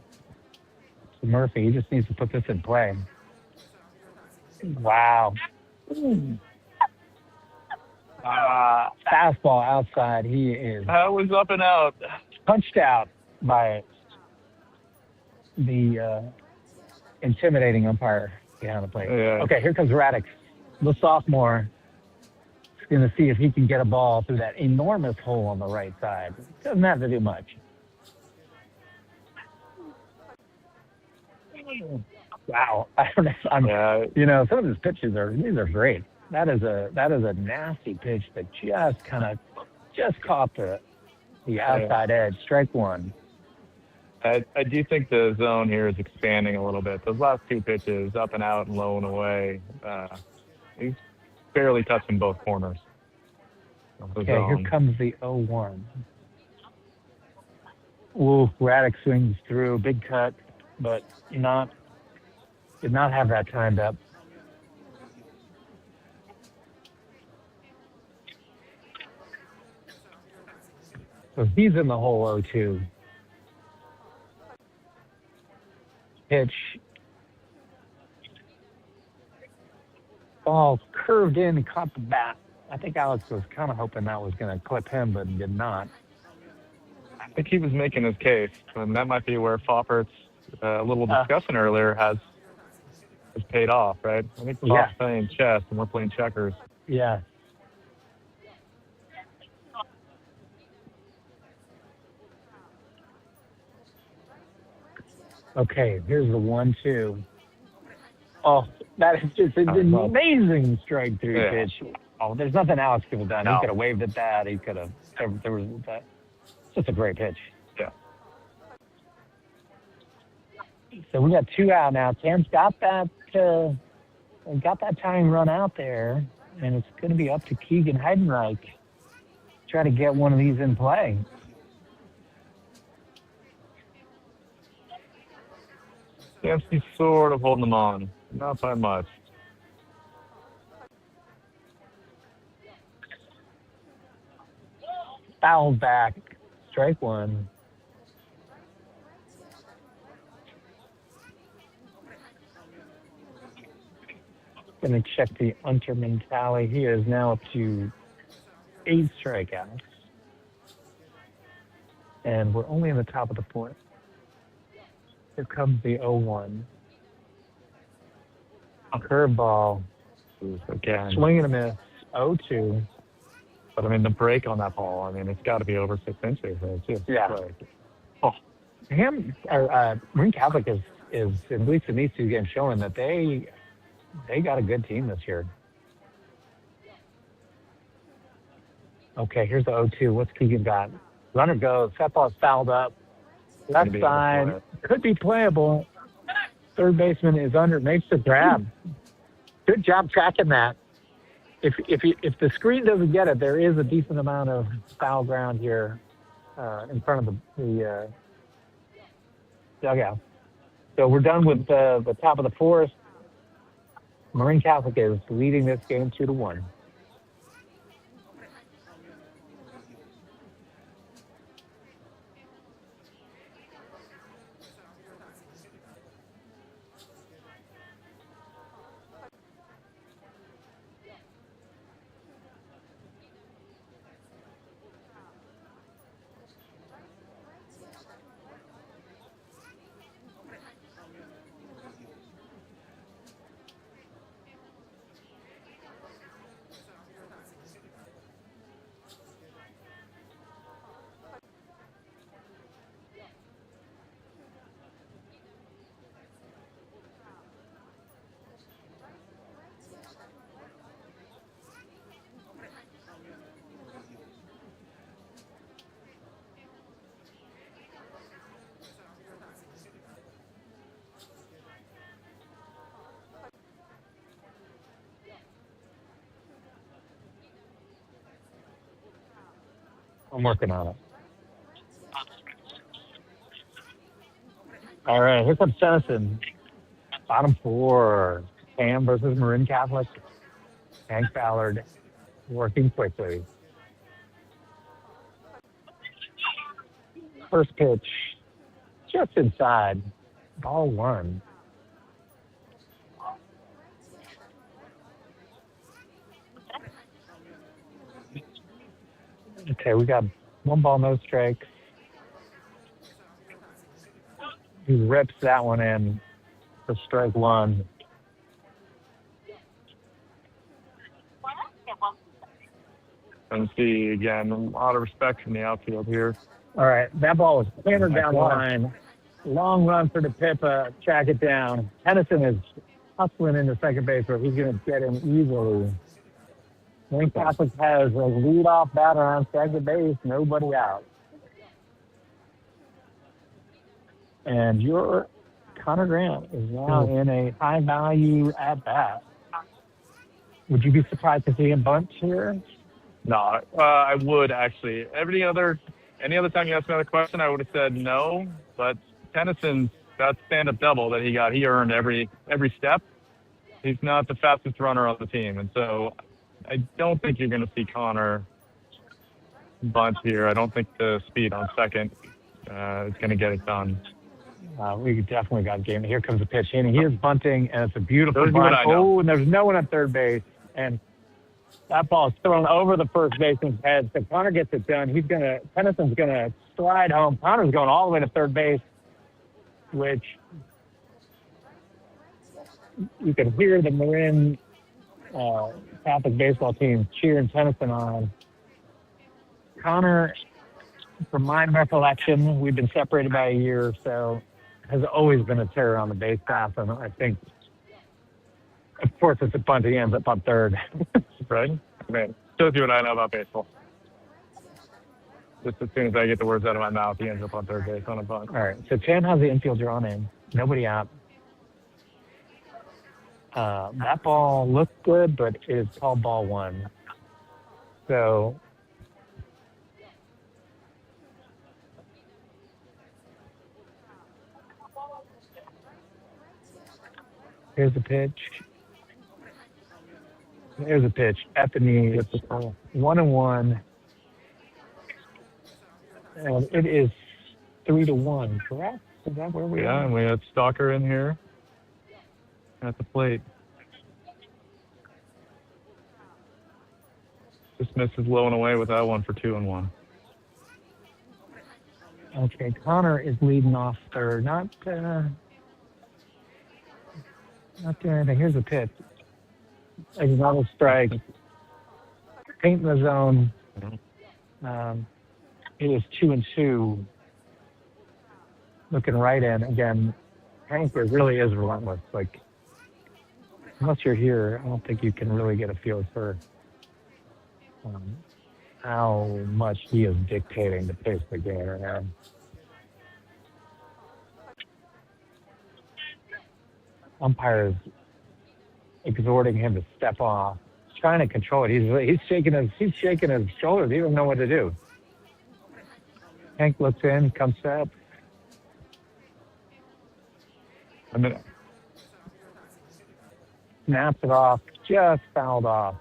Murphy. He just needs to put this in play. Wow. Fastball outside. He is That was up and out. punched out by the intimidating umpire behind the plate. Yeah. Okay, here comes Radix, the sophomore. He's going to see if he can get a ball through that enormous hole on the right side. Doesn't have to do much. Wow, I don't know. Some of his pitches are great. That is a nasty pitch that just caught the outside edge. Strike one. I do think the zone here is expanding a little bit. Those last two pitches, up and out and low and away, he's barely touching both corners. Okay, here comes the 0-1. Ooh, Radix swings through, big cut, but did not have that timed up. So he's in the hole 0-2. Pitch. Ball curved in and caught the bat. I think Alex was kind of hoping that was going to clip him, but did not. I think he was making his case, and that might be where Foppert's little discussion earlier has paid off, right? I think Fopper's playing chess and we're playing checkers. Yeah. Okay, here's the 1-2. Oh, that is just an amazing strike through pitch. Oh, there's nothing Alex could have done. He could have waved at that. He could have. There was that. It's just a great pitch. Yeah. So we got 2 out now. Cam's got that tying run out there, and it's going to be up to Keegan Heidenreich to try to get one of these in play. Yes, he's sort of holding them on. Not by much. Foul back. Strike one. Going to check the Unterman tally. He is now up to 8 strikeouts. And we're only in the top of the 4th. Here comes the 0-1. A curveball. Again. Swing and a miss. 0-2. But, I mean, the break on that ball, I mean, it's got to be over 6 inches. Marin Catholic is, at least in these 2 games, showing that they got a good team this year. Okay, here's the 0-2. What's Keegan got? Runner goes. That ball's fouled up. Left side. Could be playable. Third baseman is under. Makes the grab. Good job tracking that. If the screen doesn't get it, there is a decent amount of foul ground here in front of the dugout. So we're done with the top of the 4th. Marin Catholic is leading this game 2-1. I'm working on it. All right, here comes Tennyson. Bottom four. Cam versus Marin Catholic. Hank Ballard working quickly. First pitch, just inside. Ball one. Okay, we got one ball, no strikes. He rips that one in for strike one. And see, again, a lot of respect from the outfield here. All right, that ball was hammered Nice down the fly. line. Long run for the Pippa, track it down. Tennyson is hustling into second base where he's going to get him easily. Wayne Catholic has a leadoff batter on second base, nobody out. And your Connor Grant is now in a high value at bat. Would you be surprised to see him bunt here? No, I would actually. Any other time you asked me another question, I would have said no. But Tennyson's that stand-up double that he got, he earned every step. He's not the fastest runner on the team, and so I don't think you're going to see Connor bunt here. I don't think the speed on second is going to get it done. We definitely got game. Here comes the pitch in. He is bunting, and it's a beautiful Those bunt. I know. Oh, and there's no one at third base, and that ball is thrown over the first baseman's head. So Connor gets it done. Tennyson's gonna stride home. Connor's going all the way to third base, which you can hear the Marin Catholic baseball team cheering Tennyson on. Connor, from my recollection, we've been separated by a year, so has always been a terror on the base path, and I think, of course, it's a bunt. He ends up on third. Right? I mean, shows you what I know about baseball. Just as soon as I get the words out of my mouth, he ends up on third base on a bunt. All right, so Chan has the infield drawn in. Nobody out. That ball looked good, but it is called ball one. So here's the pitch. There's a pitch at the knee. It's 1-1. And it is 3-1, correct? Is that where we are? Yeah, and we had Stalker in here at the plate. Just misses low and away with that one for 2-1. Okay, Connor is leading off third. Not doing anything. Here's a pitch. Another strike. Paint in the zone. It is 2-2. Looking right in. Again, Hank really is relentless. Like, unless you're here, I don't think you can really get a feel for how much he is dictating the pace of the game right now. Umpire is exhorting him to step off, trying to control it. He's shaking his shoulders. He doesn't know what to do. Hank looks in, comes up. I mean, Snaps it off, just fouled off.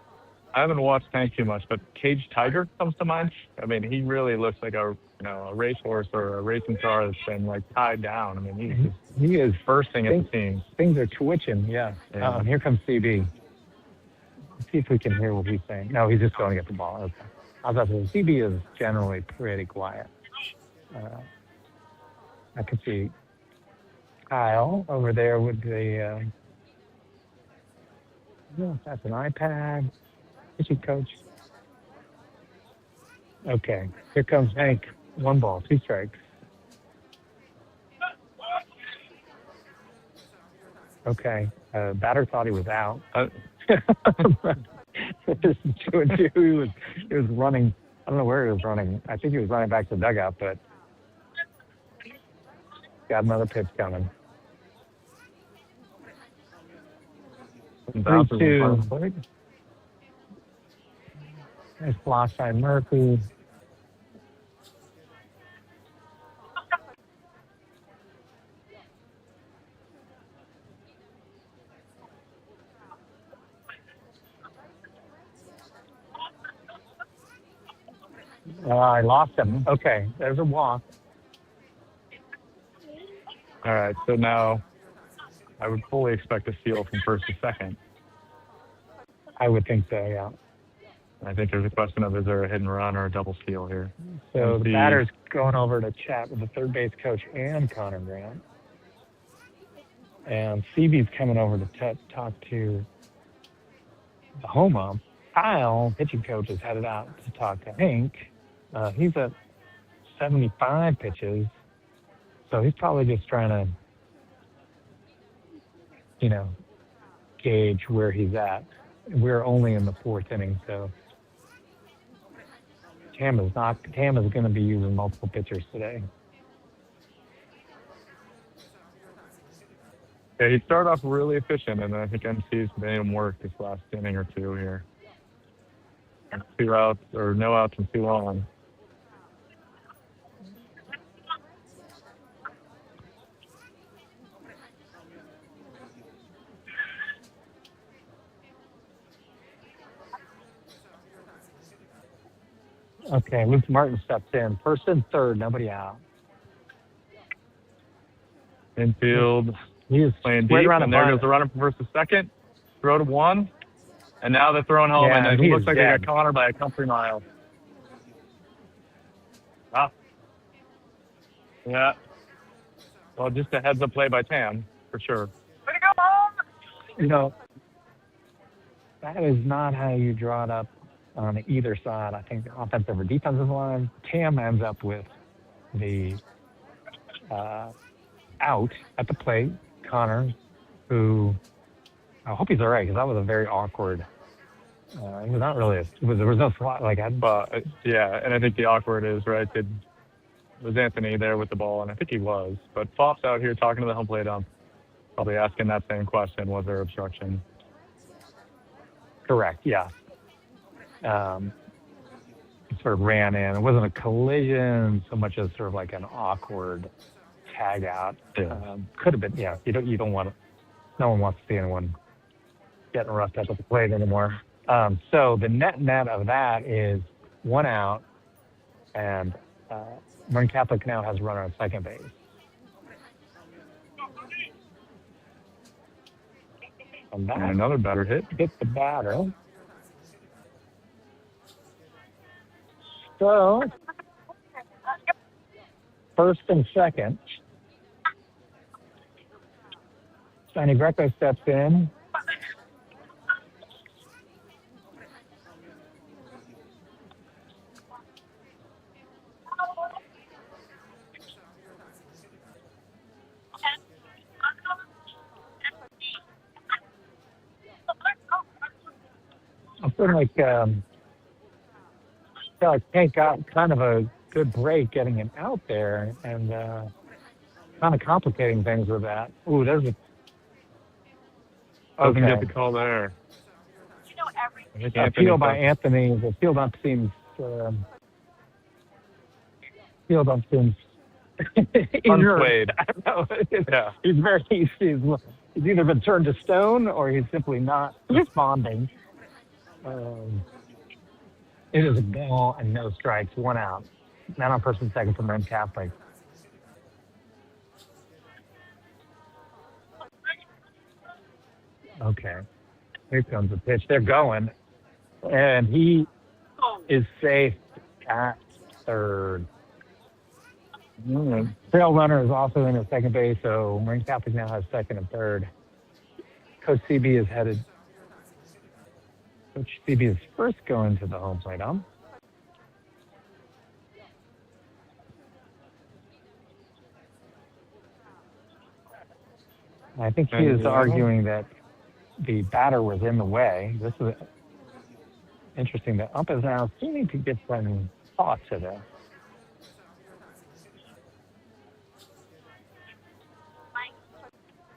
I haven't watched Hank too much, but Cage Tiger comes to mind. I mean, he really looks like a racehorse or a racing car that's been like tied down. I mean, he is bursting at the seams. Things are twitching. Yeah. Here comes CB. Let's see if we can hear what he's saying. No, he's just going to get the ball. Okay. I was about to say, CB is generally pretty quiet. I can see Kyle over there with the. That's an iPad. Is he coach? Okay. Here comes Hank. 1 ball, 2 strikes. Okay. Batter thought he was out. It was 2-2. He was running. I don't know where he was running. I think he was running back to the dugout, but got another pitch coming. 3-2. Nice block by Murphy. I lost him. Okay, there's a walk. All right, so now I would fully expect a steal from first to second. I would think so, yeah. I think there's a question of is there a hit and run or a double steal here. So the MC, batter's going over to chat with the third base coach and Connor Grant. And CB's coming over to talk to the home ump. Kyle, pitching coach, is headed out to talk to Hank. He's at 75 pitches, so he's probably just trying to, you know, gauge where he's at. We're only in the fourth inning, so Tam is going to be using multiple pitchers today. yeah, he started off really efficient, and I think MC's made him work this last inning or two here. 2 outs or no outs and 2 on. Okay, Luke Martin steps in. First and third, nobody out. Infield He is playing right deep, around and the there line. goes the runner from first to second. Throw to one, and now they're throwing home, Yeah, and it he looks is like they dead. got Connor by a country mile. Ah. Yeah. Well, just a heads-up play by Tam, for sure. You know, that is not how you draw it up on either side. I think the offensive or defensive line. Tam ends up with the out at the plate. Connor, who I hope he's all right because that was a very awkward. It was not really. There was no slot like I. But, yeah, and I think the awkward is, right, was Anthony there with the ball, and I think he was. But Fopp's out here talking to the home plate ump, probably asking that same question, was there obstruction? Correct. Yeah. Sort of ran in. It wasn't a collision so much as sort of like an awkward tag out. Yeah. Could have been. Yeah. You don't want. No one wants to see anyone getting roughed up at the plate anymore. So the net of that is 1 out, and Marin Catholic now has a runner on second base. And that And another batter hit. hit the batter. So first and second. Sonny Greco steps in. I feel like Hank got kind of a good break getting him out there and kind of complicating things with that. Ooh, there's a Doesn't get the call there. I think appeal by does- Anthony. The field ump seems Unplayed. I don't know. Yeah. He's either been turned to stone or he's simply not responding. It is a ball and no strikes, 1 out. Man on first and second from Marin Catholic. Okay. Here comes the pitch. They're going. And he is safe at third. Trail runner is also in at second base, so Marin Catholic now has second and third. Coach CB is headed. Coach CB is first going to the home plate. I think he is arguing that the batter was in the way. This is interesting. The ump is now seeming to get some thought to this.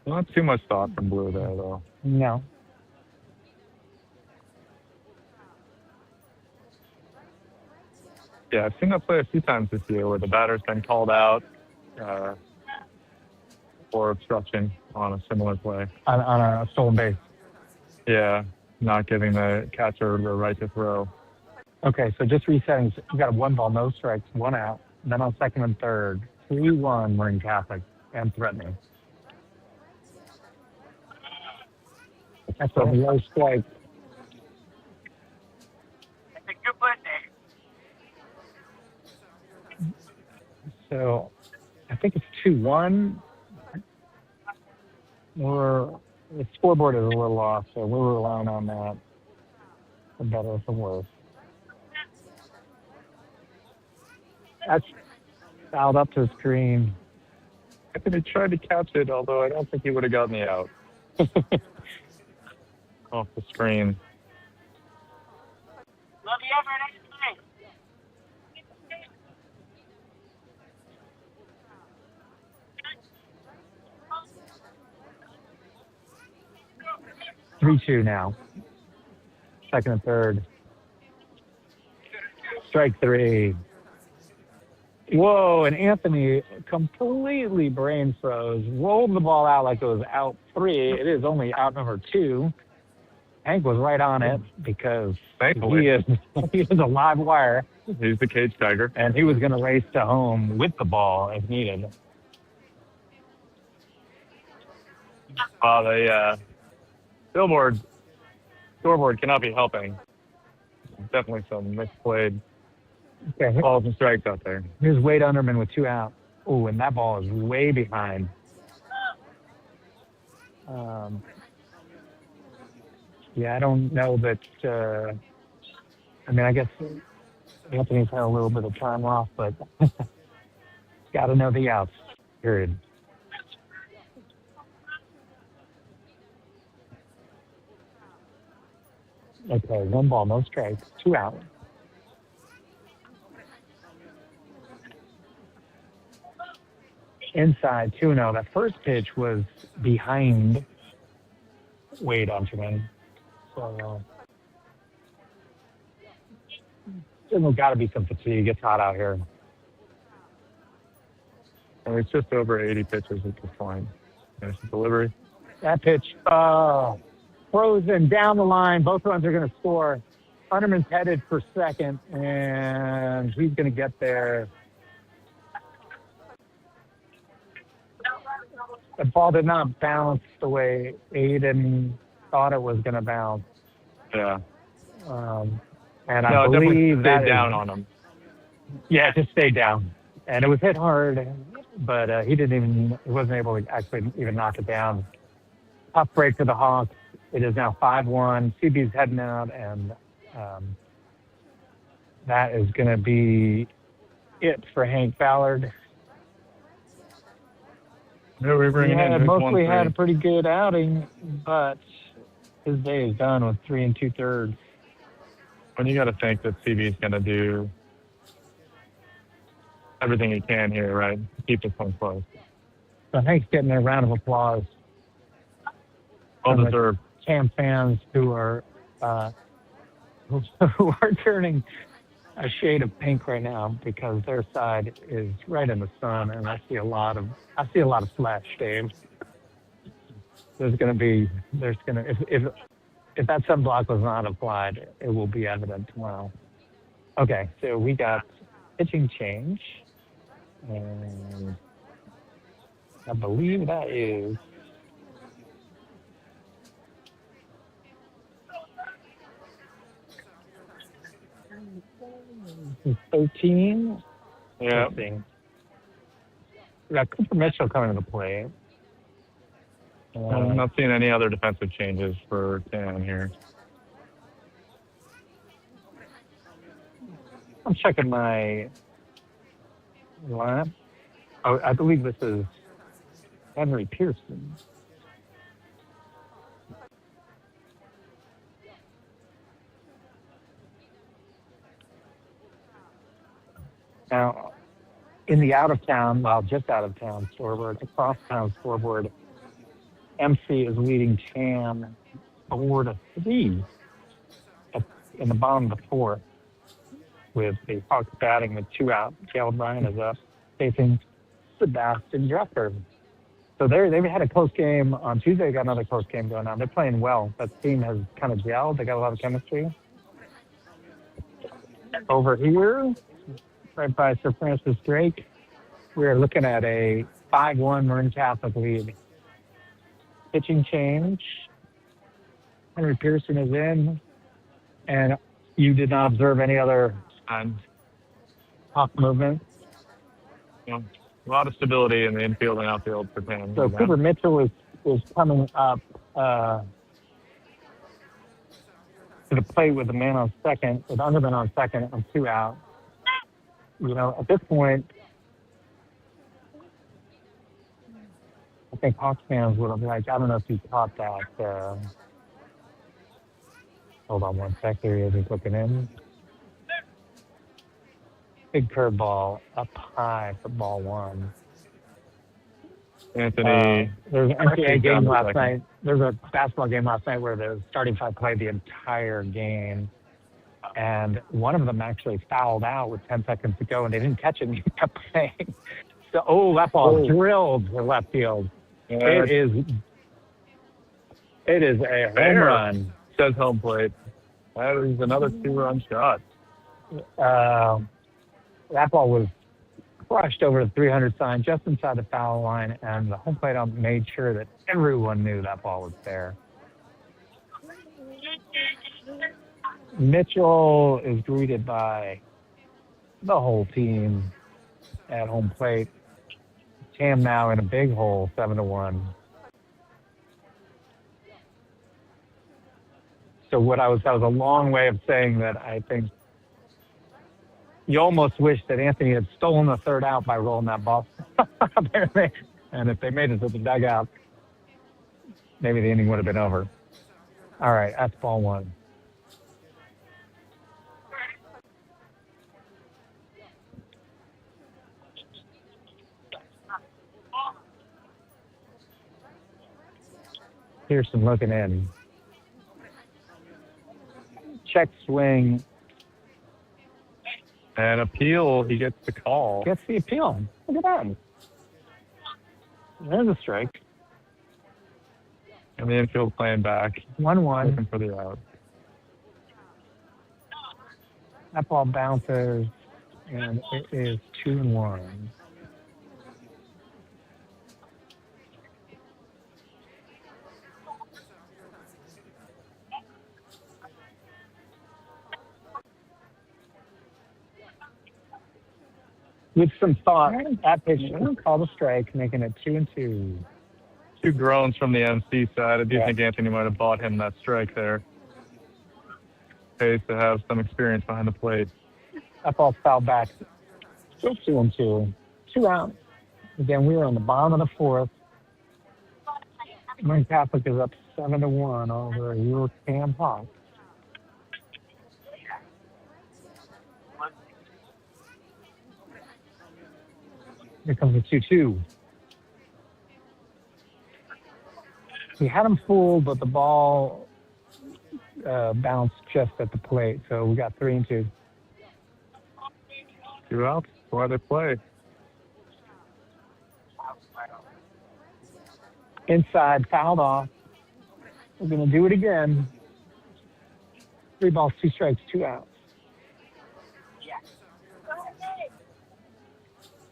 Not too much thought from Blue there, though. No. Yeah, I've seen that play a few times this year where the batter's been called out for obstruction on a similar play. On a stolen base. Yeah, not giving the catcher the right to throw. Okay, so just resetting. You got a one ball, no strikes, one out. Then on second and third, 3-1 Marin Catholic and threatening. That's a low strike. So I think it's 2-1. The scoreboard is a little off, so we're relying on that for better or for worse. That's fouled up to the screen. I could have tried to catch it, although I don't think he would have gotten me out off the screen. 3-2 now. Second and third. Strike three. Whoa, and Anthony completely brain froze, rolled the ball out like it was out three. It is only out number two. Hank was right on it because Thankfully. he is a live wire. He's the cage tiger. And he was going to race to home with the ball if needed. The scoreboard cannot be helping. Definitely some misplayed balls and strikes out there. Here's Wade Underman with two out. Oh, and that ball is way behind. Yeah, I don't know that. I guess Anthony's had a little bit of time off, but got to know the outs, period. Okay, one ball, no strikes, two out. Inside, 2-0. That first pitch was behind Wade Unterman. So, there's got to be some fatigue. It's hot out here. And it's just over 80 pitches at this point. There's the delivery. That pitch, frozen down the line. Both runs are going to score. Underman's headed for second, and he's going to get there. The ball did not bounce the way Aiden thought it was going to bounce. Yeah. And I believe that down on him. Yeah, it just stayed down. And it was hit hard, but he wasn't able to actually even knock it down. Tough break for the Hawks. It is now 5-1. CB's heading out, and that is going to be it for Hank Ballard. Yeah, we bring it in. Mostly had a pretty good outing, but his day is done with 3 2/3. When you got to think that CB's going to do everything he can here, right? Keep this one close. So Hank's getting a round of applause. Well deserved. Cam fans who are turning a shade of pink right now because their side is right in the sun, and I see a lot of flash, Dave. If that sunblock was not applied, it will be evident tomorrow. Okay, so we got pitching change, and I believe that is 13. Yeah. We got Cooper Mitchell coming to the plate. I'm not seeing any other defensive changes for Dan here. I'm checking my lineup. Oh, I believe this is Henry Pearson. Now, in the just out of town scoreboard, across town scoreboard, MC is leading Chan 4-3 in the bottom of the fourth, with the Hawks batting with 2 out. Caleb Ryan is up, facing Sebastian Drucker. So they've had a close game on Tuesday. They got another close game going on. They're playing well. That team has kind of gelled. They got a lot of chemistry. Over here, right by Sir Francis Drake, we're looking at a 5-1 Marin Catholic lead. Pitching change. Henry Pearson is in, and you did not observe any other And hawk movement. a lot of stability in the infield and outfield for him. So Cooper Mitchell is coming up to the plate with the man on second, with Underman on second and 2 out. At this point, I think Hawks fans would have liked, I don't know if you caught that. Hold on one sec. There he is. He's looking in. Big curveball up high for ball one. Anthony. There's an NBA game last night. There's a basketball game last night where the starting five played the entire game. And one of them actually fouled out with 10 seconds to go, and they didn't catch it, and he kept playing. So, that ball drilled to left field. Yeah. It is a home run. Says home plate. That is another 2-run shot. That ball was crushed over the 300 sign just inside the foul line, and the home plate ump made sure that everyone knew that ball was there. Mitchell is greeted by the whole team at home plate. Cam now in a big hole, 7-1. So that was a long way of saying that I think you almost wish that Anthony had stolen the third out by rolling that ball. And if they made it to the dugout, maybe the inning would have been over. All right, that's ball one. Pearson looking in. Check swing. And appeal, he gets the call. Gets the appeal. Look at that. There's a strike. And the infield playing back. 1-1. Looking for the out. That ball bounces, and it is 2-1. With some thought, that pitch called a strike, making it 2-2. Two groans from the MC side. I do Yeah. think Anthony might have bought him that strike there. Pays to have some experience behind the plate. That ball fouled back. Still 2-2. 2 out. Again, we were on the bottom of the fourth. Marin Catholic is up 7-1 over your Cam Hawks. Here comes the 2-2. He had him fooled, but the ball bounced just at the plate. So we got 3-2. 2 outs. That's why they play. Inside, fouled off. We're going to do it again. 3 balls, 2 strikes, 2 outs.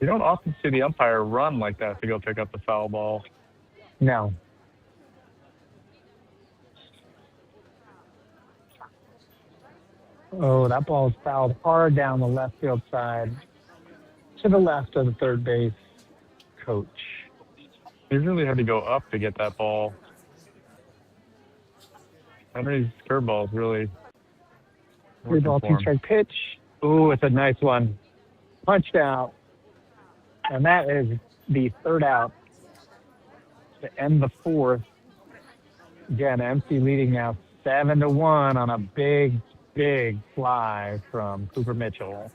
You don't often see the umpire run like that to go pick up the foul ball. No. Oh, that ball is fouled hard down the left field side to the left of the third base coach. He really had to go up to get that ball. Henry's curveball is really 3 ball, 2 strike pitch. Ooh, it's a nice one. Punched out. And that is the third out to end the fourth. Again, MC leading now 7-1 on a big fly from Cooper Mitchell.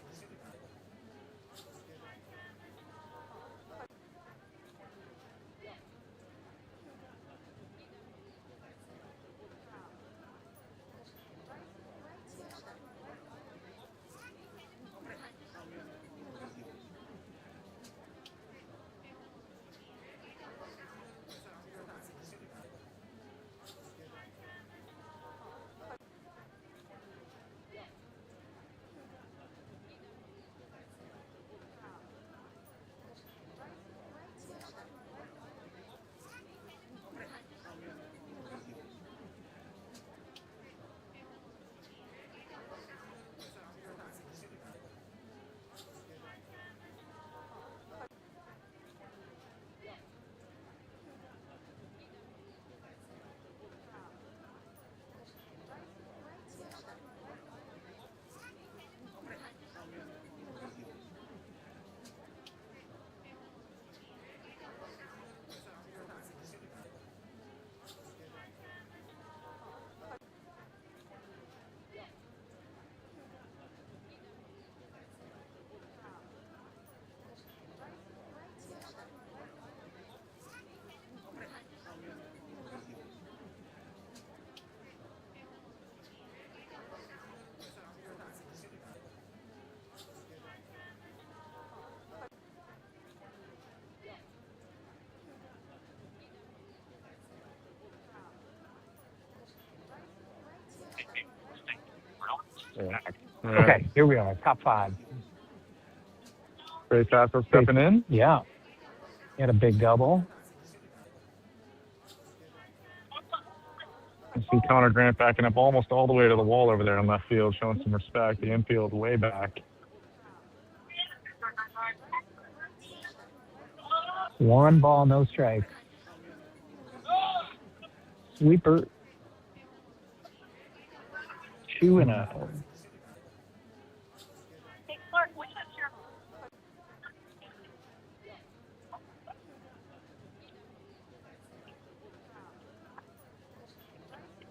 All right. Okay, here we are, top five. Trey Sasso stepping in. Yeah, he had a big double. I see Connor Grant backing up almost all the way to the wall over there in left field, showing some respect. The infield way back. One ball, no strikes. Sweeper. 2-0.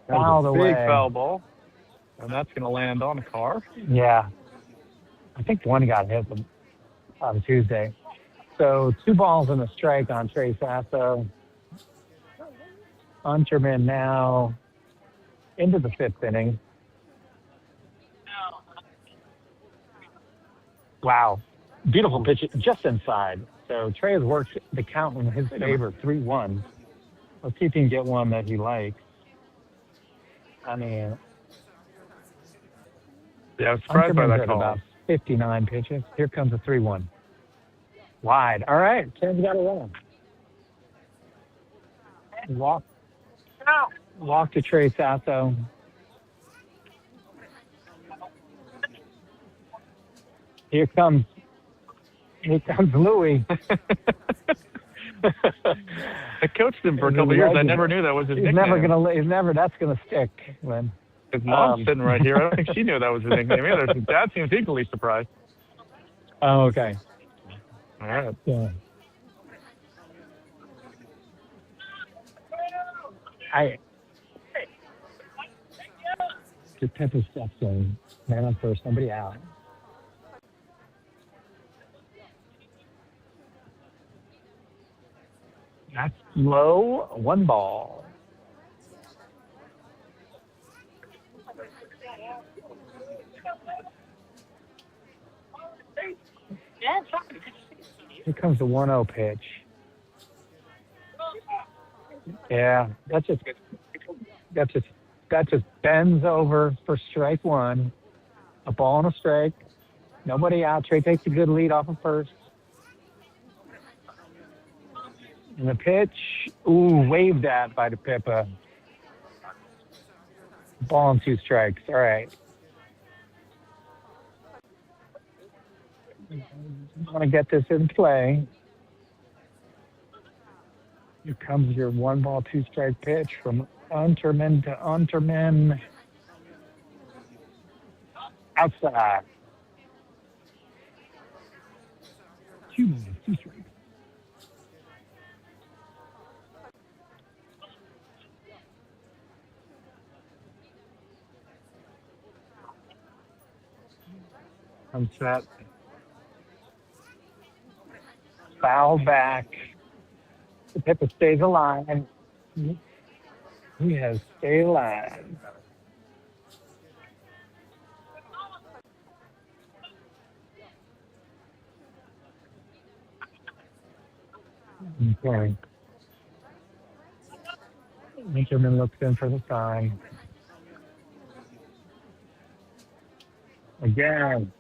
Fouled Big away. foul ball. And that's going to land on a car. Yeah. I think one got hit on Tuesday. So 2 balls and a strike on Trey Sasso. Unterman now into the 5th inning. Wow. Beautiful pitch just inside. So Trey has worked the count in his favor, 3-1. Let's see if he can get one that he likes. I mean, Yeah, I was surprised by that at call. about 59 pitches. Here comes a 3-1. Wide. All right. Ken's got a run. Walk to Trey Sasso. Here comes Louis. I coached him for a couple of years. I never knew that was his nickname. That's gonna stick, Lynn. His mom's sitting right here. I don't think she knew that was his nickname either. His dad seems equally surprised. Oh, okay. All right. Yeah. Just Pepper steps in. Man on first, somebody out. That's low. 1 ball. Here comes the 1-0 pitch. Yeah, that just bends over for strike 1. A ball and a strike. Nobody out. Trey takes a good lead off of first. And the pitch, waved at by the Pippa. Ball and 2 strikes. All right. I want to get this in play. Here comes your 1 ball, 2 strike pitch from Unterman to Unterman. Outside. 2 balls, 2 strikes. I'm set. Foul back. The Pippa stays alive. He has stayed alive. Okay. Winterman looks in for the sign. Again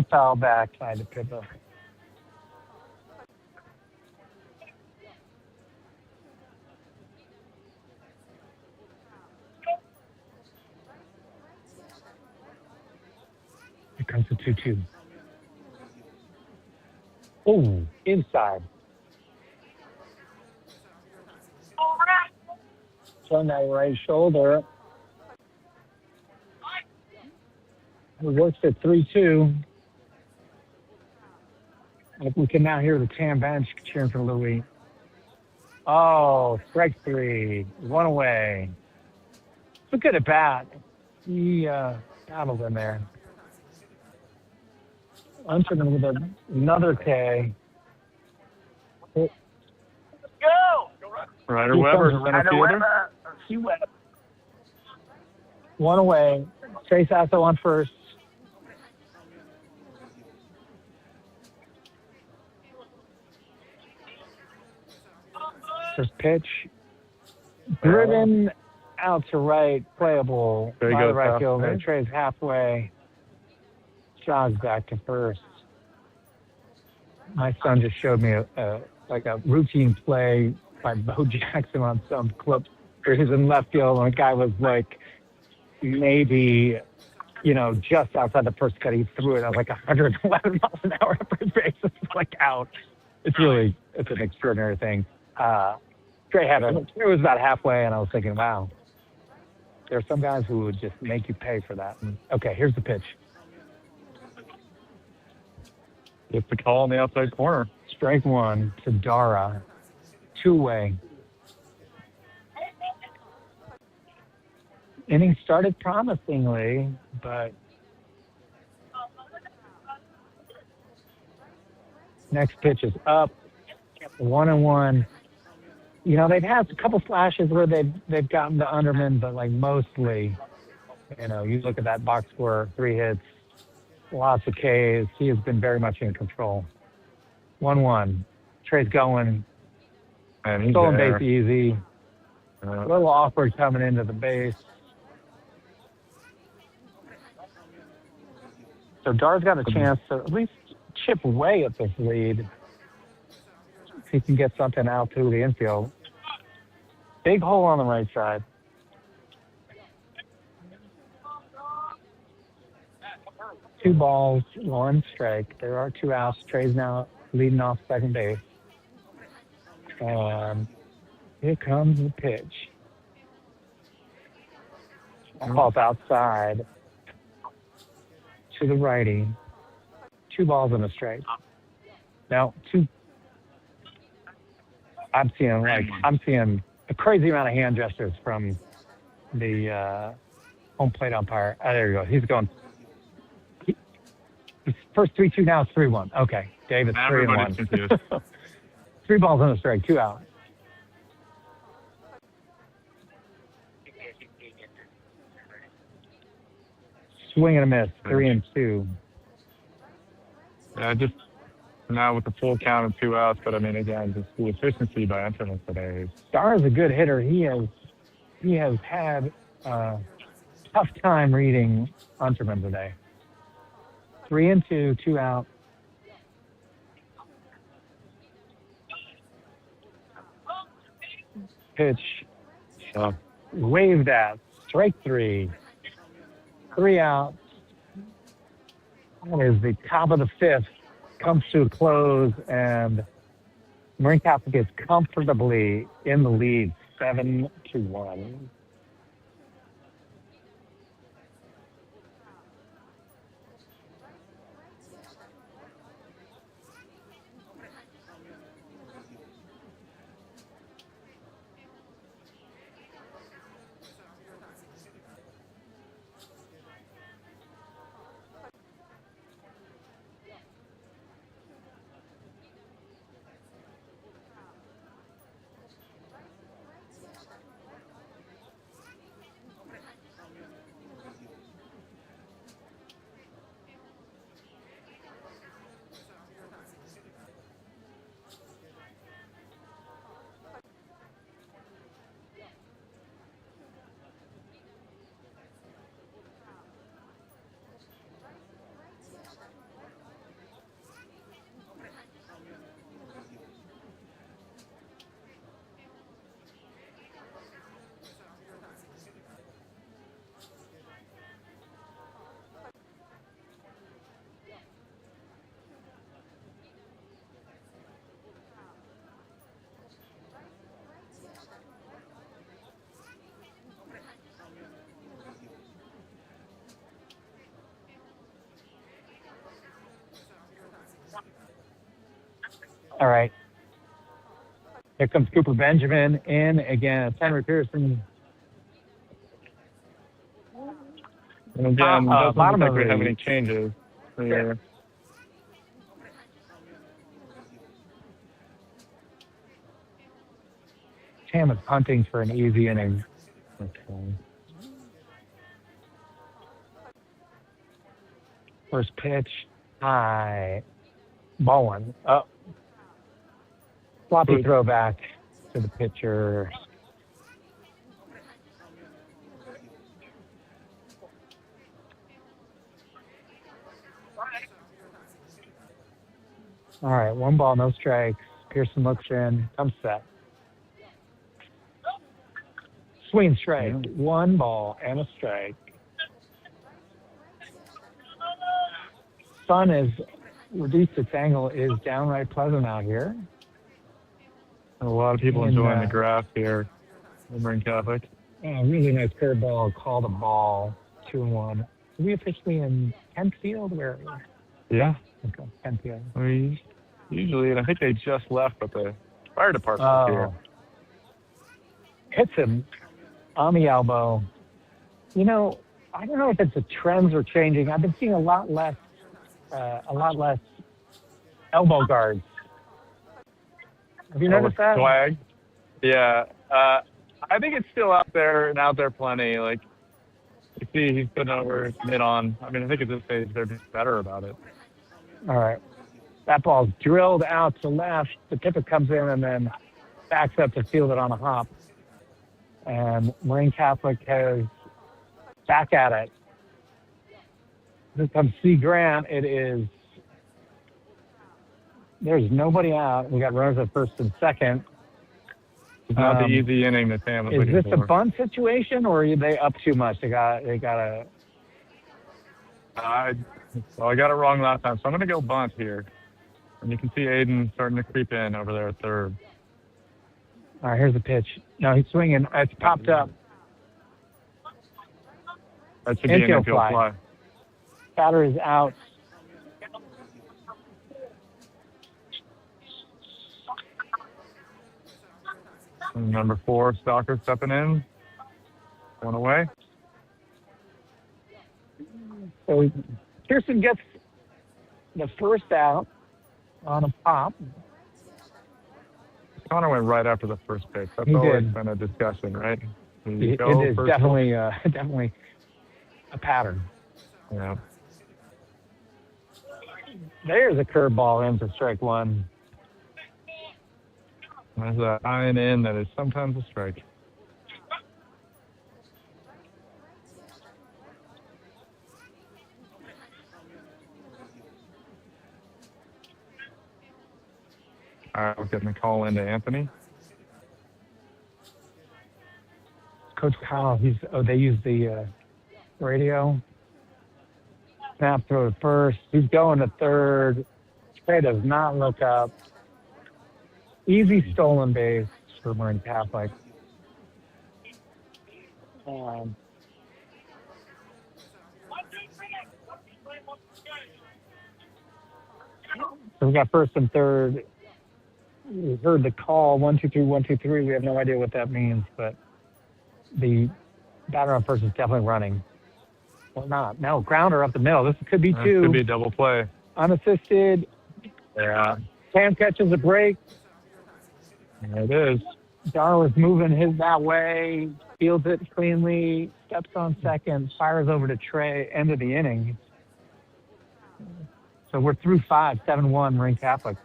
foul back by the Pippa. Here comes the 2-2. Oh, inside. On that right shoulder. It works at 3-2. We can now hear the TAM bench cheering for Louis. Oh, strike 3. 1 away. It's a good at bat. He battled in there. Unterman with another K. Go! Ryder Weber, center fielder. 1 away. Trey Sasso on first. First pitch. Driven out to right, playable There he by the goes right halfway. fielder. Trey's halfway, jogs back to first. My son just showed me a routine play by Bo Jackson on some clip where he's in left field and the guy was like maybe just outside the first cut. He threw it at like 111 miles an hour at first base. It's like out. It's an extraordinary thing. Trey it was about halfway, and I was thinking, wow, there are some guys who would just make you pay for that. And, okay, here's the pitch. It's the call on the outside corner. Strike one to Dara. Two-way. Inning started promisingly, but next pitch is up. 1-1. They've had a couple flashes where they've gotten to Underman, but like mostly, you look at that box score, 3 hits, lots of Ks. He has been very much in control. 1-1. Trey's going. And he's Stolen there. base easy. A little awkward coming into the base. So Dar's got a chance to at least chip away at this lead. If he can get something out to the infield. Big hole on the right side. Two balls, 1 strike. There are 2 outs. Trey's now leading off second base. And here comes the pitch. Ball's outside to the righty. 2 balls and a strike. Now, I'm seeing a crazy amount of hand gestures from the home plate umpire. There you go. He's going. First 3-2, now it's 3-1. Okay, David, 3-1. 3 balls and a strike, 2 out. Swing and a miss, 3-2. Yeah, just now with the full count of 2 outs, but I mean, again, just the efficiency by Unterman today. Starr is a good hitter. He has had a tough time reading Unterman today. 3-2, 2 out. Pitch. Waved at. Strike 3. 3 outs. That is the top of the 5th. Comes to a close, and Marin Catholic is comfortably in the lead, 7-1. All right. Here comes Cooper Benjamin in again. Henry Pearson. And again, doesn't bottom look of like we have the- any changes here. Tam is punting for an easy inning. Okay. First pitch, high. Ball 1. Up. Floppy throw back to the pitcher. All right, one ball, no strikes. Pearson looks in, comes set. Swing strike, Yeah. one ball and a strike. Sun is reduced its angle is downright pleasant out here. A lot of people And enjoying the grass here in Marin Catholic. really nice curveball, called a ball, 2-1. Are we officially in 10th field? Where are we? Yeah. Okay, 10th field. We usually, and I think they just left, but the fire department's here. Oh, hits him on the elbow. You know, I don't know if it's the trends are changing. I've been seeing a lot less elbow guards. Have you noticed that? Swag. Yeah. I think it's still out there and out there plenty. Like, you see, he's putting over mid on. I mean, I think at this stage they're just better about it. All right. That ball's drilled out to left. The pitcher comes in and then backs up to field it on a hop. And Marin Catholic has back at it. Here comes C. Grant. There's nobody out. We got runners at first and second. It's not the easy inning that Sam was looking for. Is this a bunt situation, or are they up too much? They got a. I got it wrong last time, so I'm going to go bunt here. And you can see Aiden starting to creep in over there at third. All right, here's the pitch. No, he's swinging. It's popped up. That should be an infield fly. Batter is out. And number 4, Stalker stepping in. One away. So Pearson gets the first out on a pop. Connor went right after the first pitch. That's He always did. been a discussion, right? It is definitely a pattern. Yeah. There's a curveball in for strike one. There's a high and in that is sometimes a strike. All right, we're getting a call into Anthony. Coach Kyle, they use the radio. Snap throw to first. He's going to third. Trey does not look up. Easy stolen base for Marin Catholic. So we got first and third. We heard the call 1, 2, 3, 1, 2, 3. We have no idea what that means, but the batter on first is definitely running. Well, not. No, grounder up the middle. This could be two. Could be a double play. Unassisted. Yeah. Cam catches a break. There it is. Darla's moving that way. Fields it cleanly. Steps on second. Fires over to Trey. End of the inning. So we're through 5, 7-1, Marin Catholic.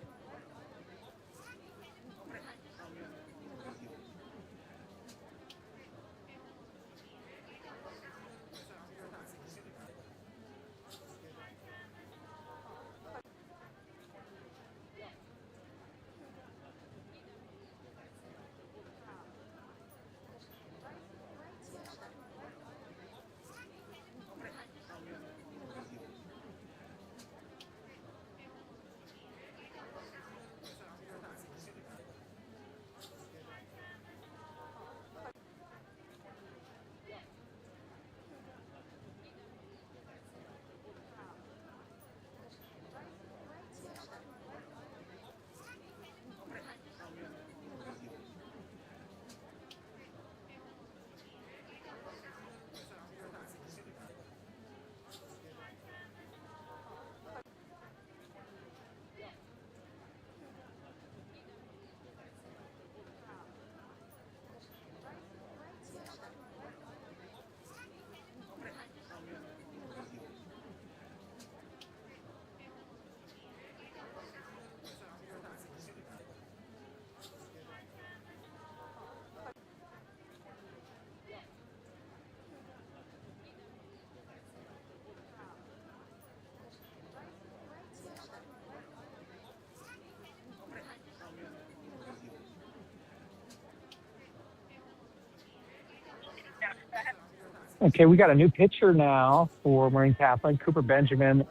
Okay, we got a new pitcher now for Marine Catholic, Cooper Benjamin.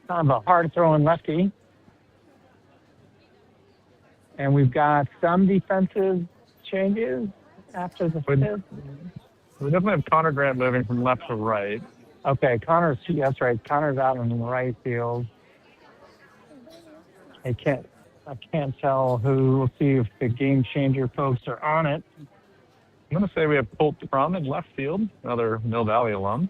Kind of a hard-throwing lefty. And we've got some defensive changes after the fifth. We definitely have Connor Grant moving from left to right. Okay, that's right. Connor's out in the right field. I can't tell who. We'll see if the game changer folks are on it. I'm going to say we have Colt Crum in left field, another Mill Valley alum.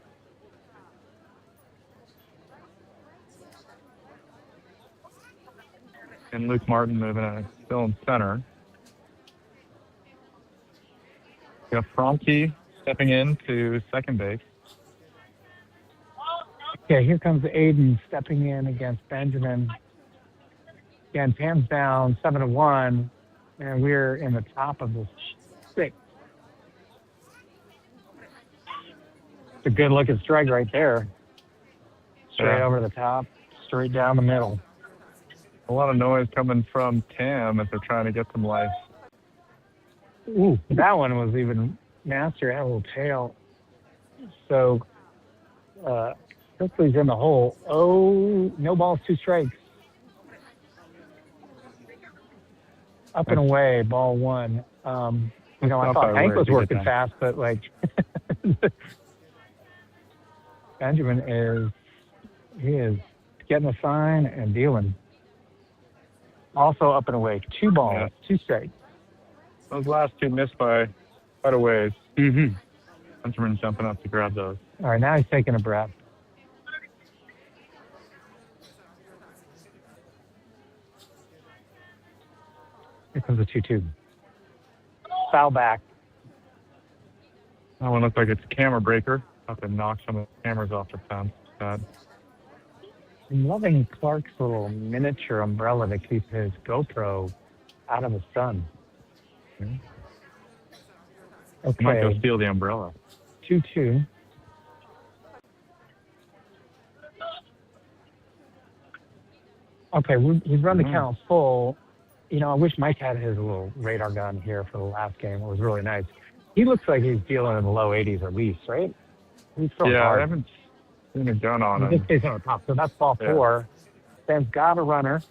And Luke Martin moving still in center. We have Franke stepping in to second base. Okay, here comes Aiden stepping in against Benjamin. Again, Pam's down 7-1, and we're in the top of the sixth. It's a good looking strike right there. Straight over the top, straight down the middle. A lot of noise coming from Tam as they're trying to get some life. Ooh, that one was even nastier. Had a little tail. So, Crystally's in the hole. Oh, no balls, 2 strikes. Up and away, ball 1. I thought Hank was working fast, but Benjamin is getting a sign and dealing. Also up and away, 2 balls, 2 strikes. Those last 2 missed by quite a ways. Mm-hmm. Benjamin jumping up to grab those. All right, now he's taking a breath. Here comes the 2-2. Foul back. That one looks like it's a camera breaker. Have to knock some of the cameras off the fence. I'm loving Clark's little miniature umbrella to keep his GoPro out of the sun. Okay. Okay. Might go steal the umbrella. 2-2. Okay, we've run the count full. I wish Mike had his little radar gun here for the last game. It was really nice. He looks like he's dealing in the low 80s at least, right? He's throwing hard. I haven't seen a gun on him. He just stays on the top, so that's ball 4. Ben's got a runner.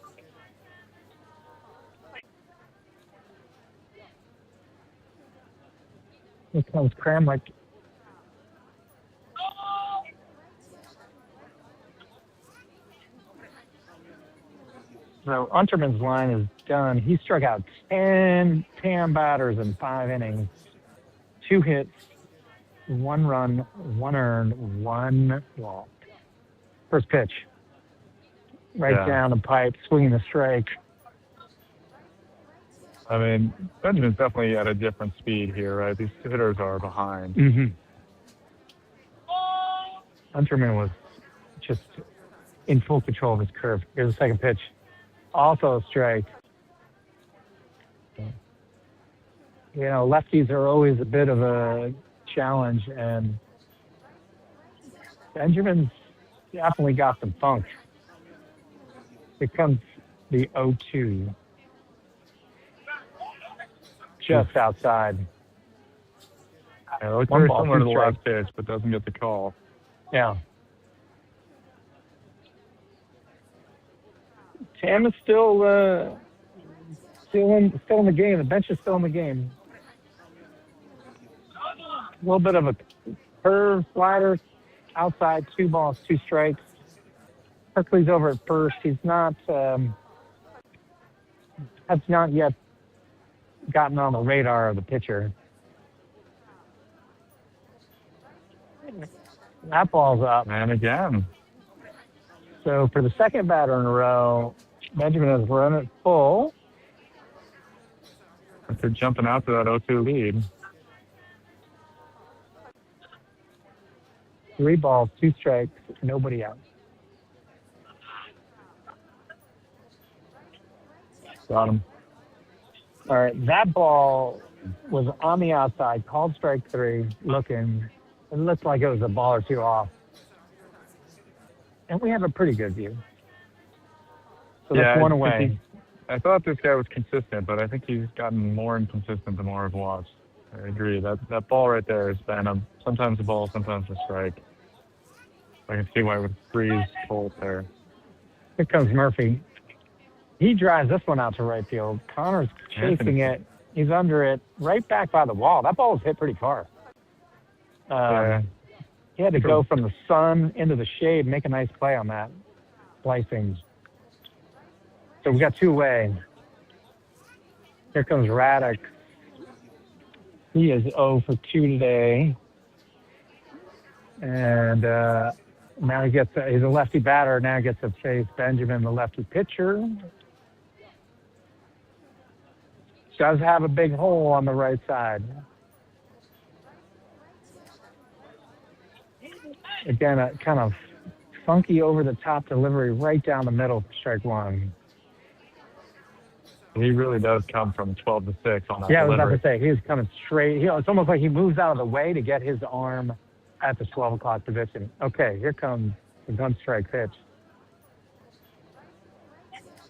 Here comes Kramlich. So Unterman's line is done. He struck out 10 batters in 5 innings, 2 hits, 1 run, 1 earned, 1 walk. First pitch, down the pipe, swinging the strike. I mean, Benjamin's definitely at a different speed here, right? These hitters are behind. Mm-hmm. Unterman was just in full control of his curve. Here's the second pitch. Also a strike. Lefties are always a bit of a challenge, and Benjamin's definitely got some funk. Here comes the 0-2. Just outside. It looks very similar to the last pitch, but doesn't get the call. Yeah. Tam is still in the game. The bench is still in the game. A little bit of a curve, slider, outside, 2 balls, 2 strikes. Berkeley's over at first. He's not has not yet gotten on the radar of the pitcher. That ball's up. And again. So for the second batter in a row, Benjamin has run it full. They're jumping out to that 0-2 lead. 3 balls, 2 strikes, nobody out. Got him. All right, that ball was on the outside, called strike 3, looking. It looked like it was a ball or 2 off. And we have a pretty good view. So that's 1 away. I thought this guy was consistent, but I think he's gotten more inconsistent the more I've watched. I agree. That ball right there has been sometimes a ball, sometimes a strike. I can see why it would freeze cold there. Here comes Murphy. He drives this one out to right field. Connor's chasing Anthony. it. He's under it, right back by the wall. That ball was hit pretty far. Yeah. He had to go from the sun into the shade, make a nice play on that slicing. So we got two away. Here comes Radek. He is 0 for 2 today. And now he's a lefty batter. Now he gets to face Benjamin, the lefty pitcher. Does have a big hole on the right side. Again, a kind of funky over the top delivery right down the middle, strike one. He really does come from 12 to 6 on that Yeah, delivery. I was about to say, he's coming straight. It's almost like he moves out of the way to get his arm at the 12 o'clock position. Okay, here comes the gun strike pitch.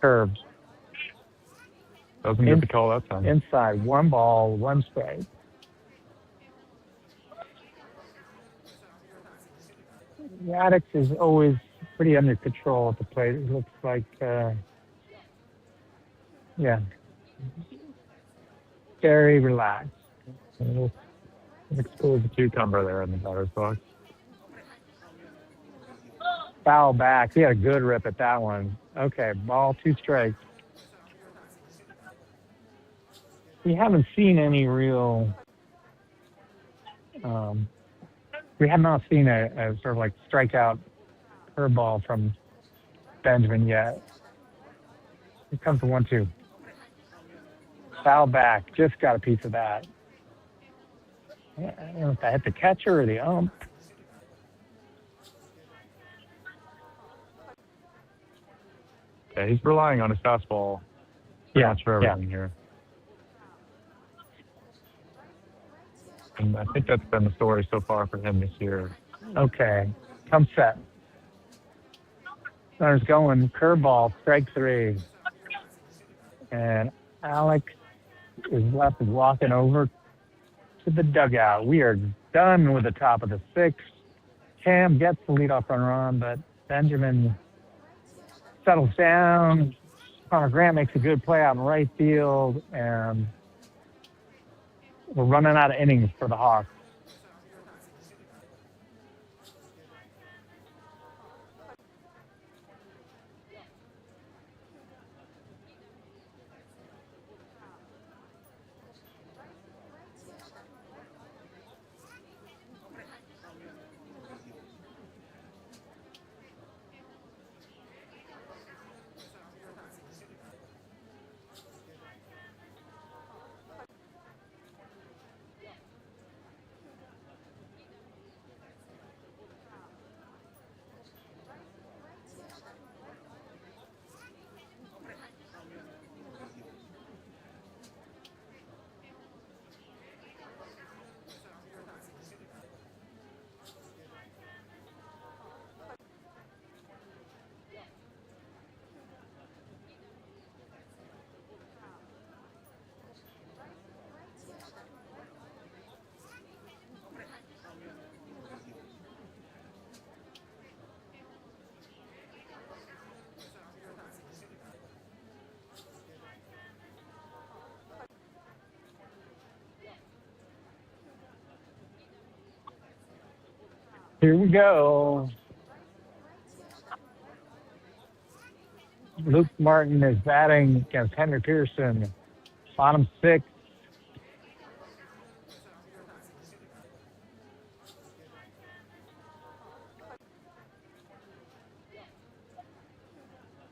Curve. Doesn't get the call that time. Inside, 1 ball, 1 strike. Radix is always pretty under control at the plate. It looks like, very relaxed. Expose the cucumber there in the batter's box. Foul back. He had a good rip at that one. Okay, ball, 2 strikes. We haven't seen any real. We have not seen a sort of like strikeout curveball from Benjamin yet. Here comes the 1-2. Foul back. Just got a piece of that. I don't know if I hit the catcher or the ump. Yeah, he's relying on his fastball pretty much for everything here. And I think that's been the story so far for him this year. Okay. Come set. Runner's going. Curveball. Strike 3. And Alex is left walking over to the dugout. We are done with the top of the 6th. Cam gets the leadoff runner on, but Benjamin settles down. Connor Grant makes a good play out in right field, and we're running out of innings for the Hawks. Here we go. Luke Martin is batting against Henry Pearson. Bottom 6.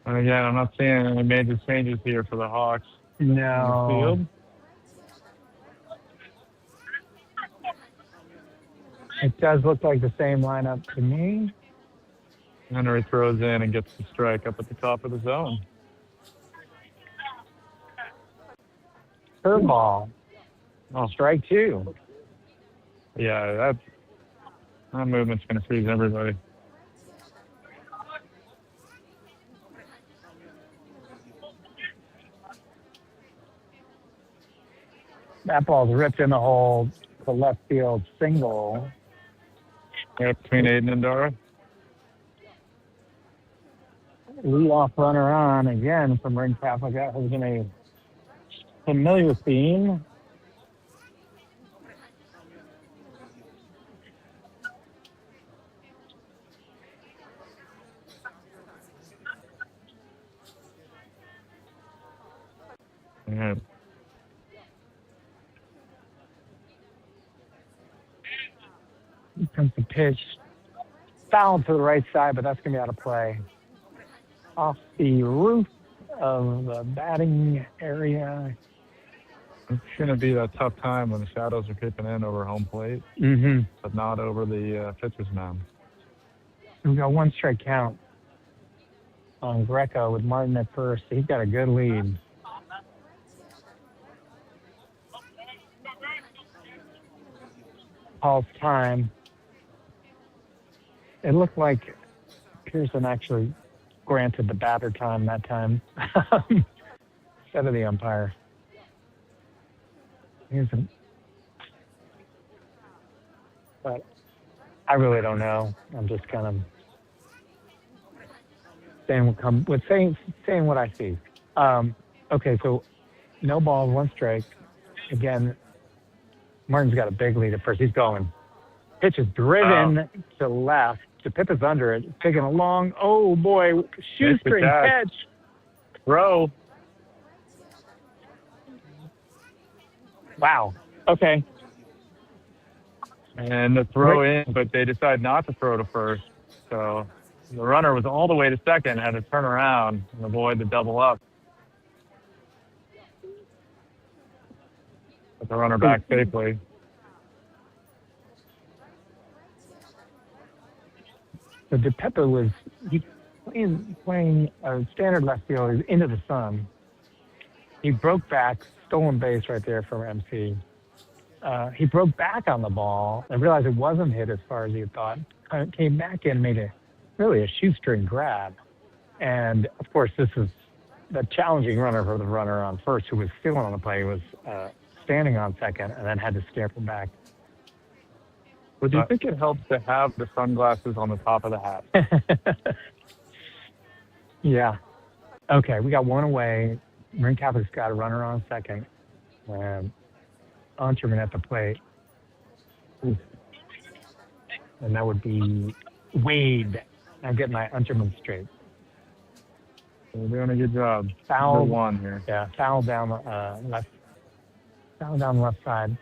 And again, I'm not seeing any major changes here for the Hawks. No. It does look like the same lineup to me. Henry throws in and gets the strike up at the top of the zone. Curveball. Oh, strike 2. Yeah, that movement's going to freeze everybody. That ball's ripped in the hole to left field single. Yeah, between Aiden and Dara. Leadoff runner on again from Marin Catholic. That has been a familiar theme. Yeah. Here comes the pitch. Foul to the right side, but that's going to be out of play. Off the roof of the batting area. It's going to be that tough time when the shadows are creeping in over home plate, Mm-hmm. but not over the pitcher's mound. We got one strike count on Greco with Martin at first. He's got a good lead. Paul's time. It looked like Pearson actually granted the batter time that time instead of the umpire. But I really don't know. I'm just kind of saying what I see. Okay, so no balls, one strike. Again, Martin's got a big lead at first. He's going. Pitch is driven to left. Pippa's under it, taking a long. Oh boy, shoestring catch. Throw. Wow. Okay. And the throw in, but they decided not to throw to first. So the runner was all the way to second, had to turn around and avoid the double up. Put the runner back safely. So DePepa was playing a standard left field into the sun. He broke back, stolen base right there from MC. He broke back on the ball and realized it wasn't hit as far as he had thought. Came back in and made a shoestring grab. And of course, this is the challenging runner for the runner on first, who was still on the play, was standing on second and then had to scamper back. But do you think it helps to have the sunglasses on the top of the hat? Yeah. Okay, we got one away. Marin Catholic's got a runner on second. Unterman at the plate. Ooh. And that would be Wade. I'm getting my Unterman straight. We're doing a good job. Foul. Number one here. Yeah, foul down left. Foul down the left side.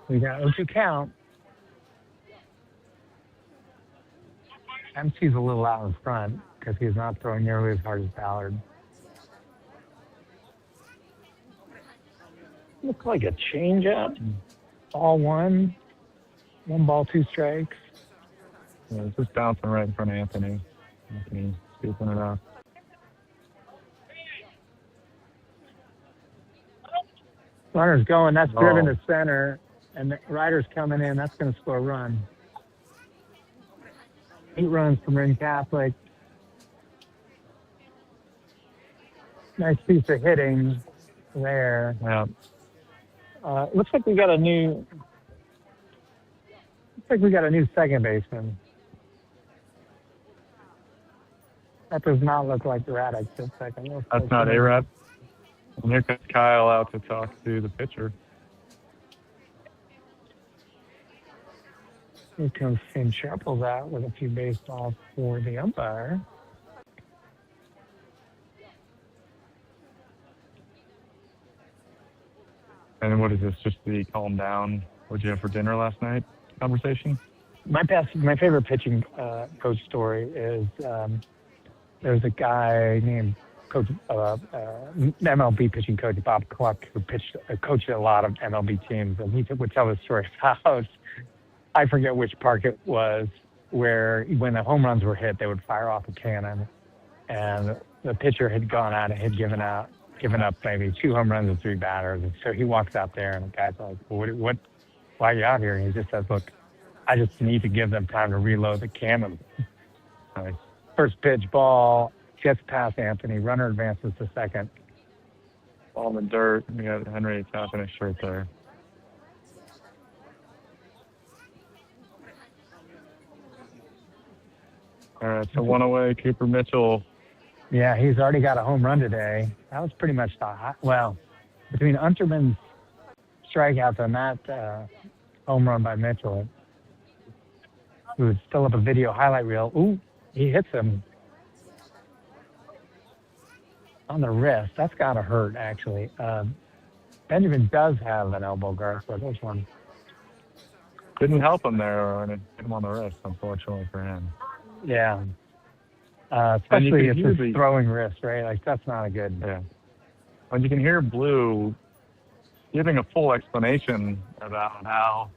We got 0-2 count. MC's a little out in front because he's not throwing nearly as hard as Ballard. Looks like a changeup. Ball one. One ball, two strikes. Yeah, it's just bouncing right in front of Anthony. Anthony scooping it up. Runner's going. That's driven to center. And the rider's coming in. That's going to score a run. 8 runs from Marin Catholic. Nice piece of hitting there. Yeah. Looks like we got a new second baseman. That does not look like Radek at second. That's not A-Rod. And here comes Kyle out to talk to the pitcher. Here comes Finn Sharples out with a few baseballs for the umpire. And what is this, just the calm down, what'd you have for dinner last night conversation? My favorite pitching coach story is there's a guy named Coach MLB pitching coach Bob Cluck, who coached a lot of MLB teams, and he would tell the story about, I forget which park it was, where when the home runs were hit, they would fire off a cannon, and the pitcher had gone out and had given up maybe 2 home runs and 3 batters. And so he walks out there, and the guy's like, well, why are you out here? And he just says, look, I just need to give them time to reload the cannon. First pitch ball, gets past Anthony, runner advances to second. All in the dirt. We got Henry tapping his shirt there. All right, so one away, Cooper Mitchell. Yeah, he's already got a home run today. That was pretty much the high, well, between Unterman's strikeouts and that home run by Mitchell, we would fill up a video highlight reel. Ooh, he hits him on the wrist. That's got to hurt, actually. Benjamin does have an elbow guard for this one. Didn't help him there, and it hit him on the wrist, unfortunately for him. Yeah. Especially if it's throwing wrist, right? Like, that's not a good. Yeah. When you can hear Blue giving a full explanation about how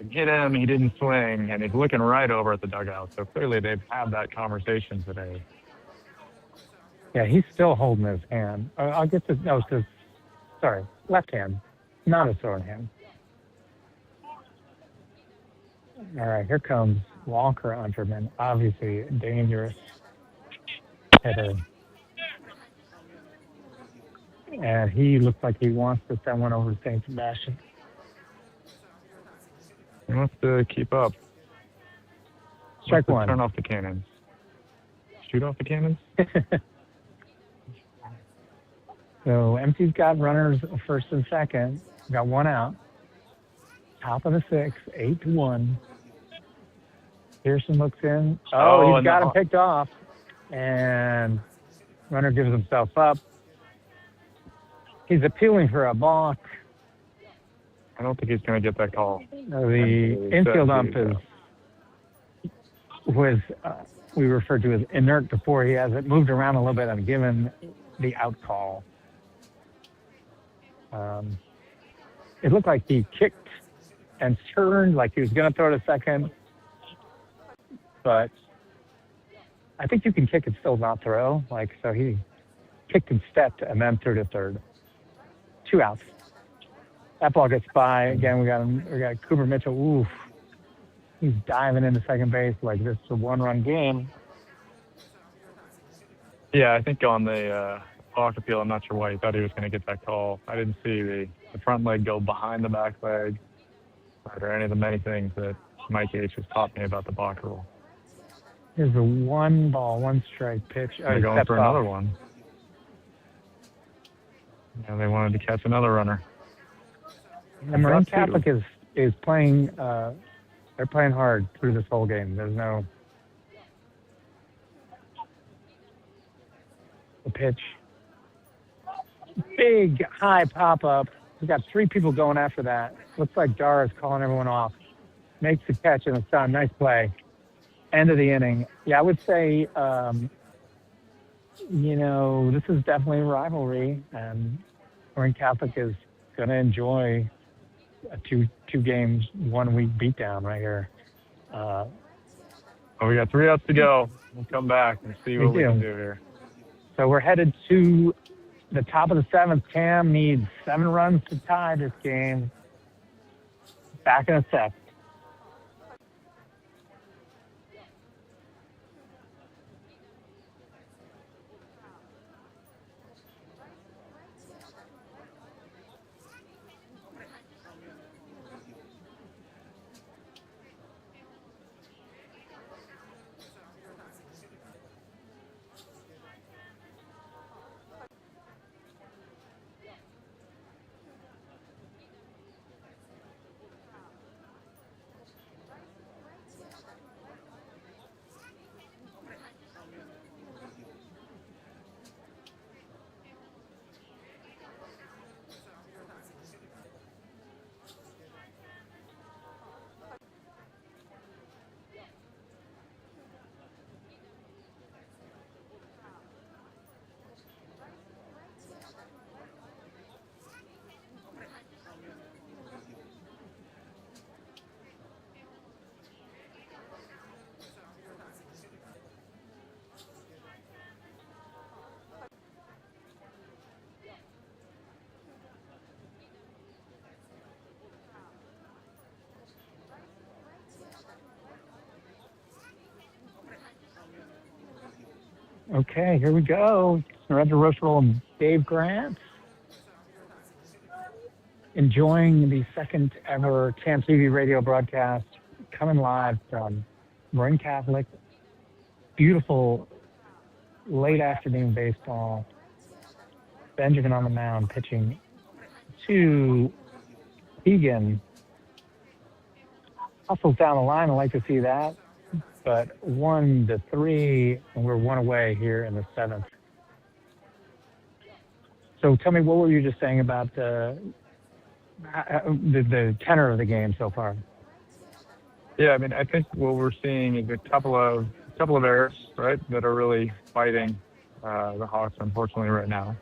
it hit him, he didn't swing, and he's looking right over at the dugout. So clearly they've had that conversation today. Yeah, he's still holding his hand. I'll get to, no, it's sorry, left hand, not his throwing hand. All right, here comes Walker Unterman, obviously a dangerous hitter. And he looks like he wants to send one over to St. Sebastian. He wants to keep up. Strike one. Turn off the cannons. Shoot off the cannons? So MC's got runners first and second. Got one out. Top of the sixth, 8-1. Pearson looks in. Oh, he's got him picked off. And runner gives himself up. He's appealing for a balk. I don't think he's going to get that call. The infield ump was we referred to as inert before. He has it moved around a little bit and given the out call. It looked like he kicked and turned like he was going to throw to second. But I think you can kick and still not throw. Like, so he kicked and stepped and then threw to third. 2 outs. That ball gets by. Again, we got Cooper Mitchell. Oof. He's diving into second base like this is a one-run game. Yeah, I think on the balk appeal, I'm not sure why he thought he was going to get that call. I didn't see the front leg go behind the back leg or any of the many things that Mike H. has taught me about the balk rule. Here's a 1-ball-1-strike pitch. They're going for another one. Yeah, they wanted to catch another runner. The Marin Catholic is playing. They're playing hard through this whole game. There's no the pitch. Big high pop up. We got 3 people going after that. Looks like Dar is calling everyone off. Makes the catch and it's done. Nice play. End of the inning. Yeah, I would say. This is definitely a rivalry, and Marin Catholic is going to enjoy a two games, 1 week beatdown right here. We got 3 outs to go. We'll come back and see what we can do here. So we're headed to the top of the 7th. Cam needs 7 runs to tie this game. Back in a sec. Okay, here we go. Surrender Rush Roll and Dave Grant. enjoying the second ever TAM TV radio broadcast coming live from Marin Catholic. Beautiful late afternoon baseball. Benjamin on the mound pitching to Egan. Hustles down the line. I like to see that. But 1-3, and we're one away here in the seventh. So tell me, what were you just saying about the tenor of the game so far? Yeah, I mean, I think what we're seeing is a couple of errors, right, that are really fighting the Hawks, unfortunately, right now.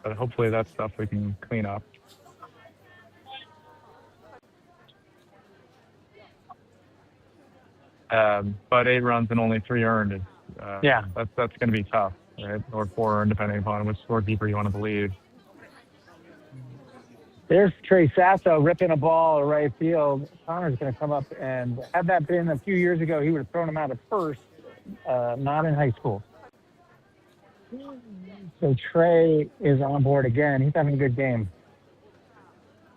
But hopefully that's stuff we can clean up. But 8 runs and only 3 earned is that's going to be tough, right? Or 4 earned, depending upon which scorekeeper you want to believe. There's Trey Sasso ripping a ball to right field. Connor's going to come up, and had that been a few years ago, he would have thrown him out at first, not in high school. So Trey is on board again. He's having a good game.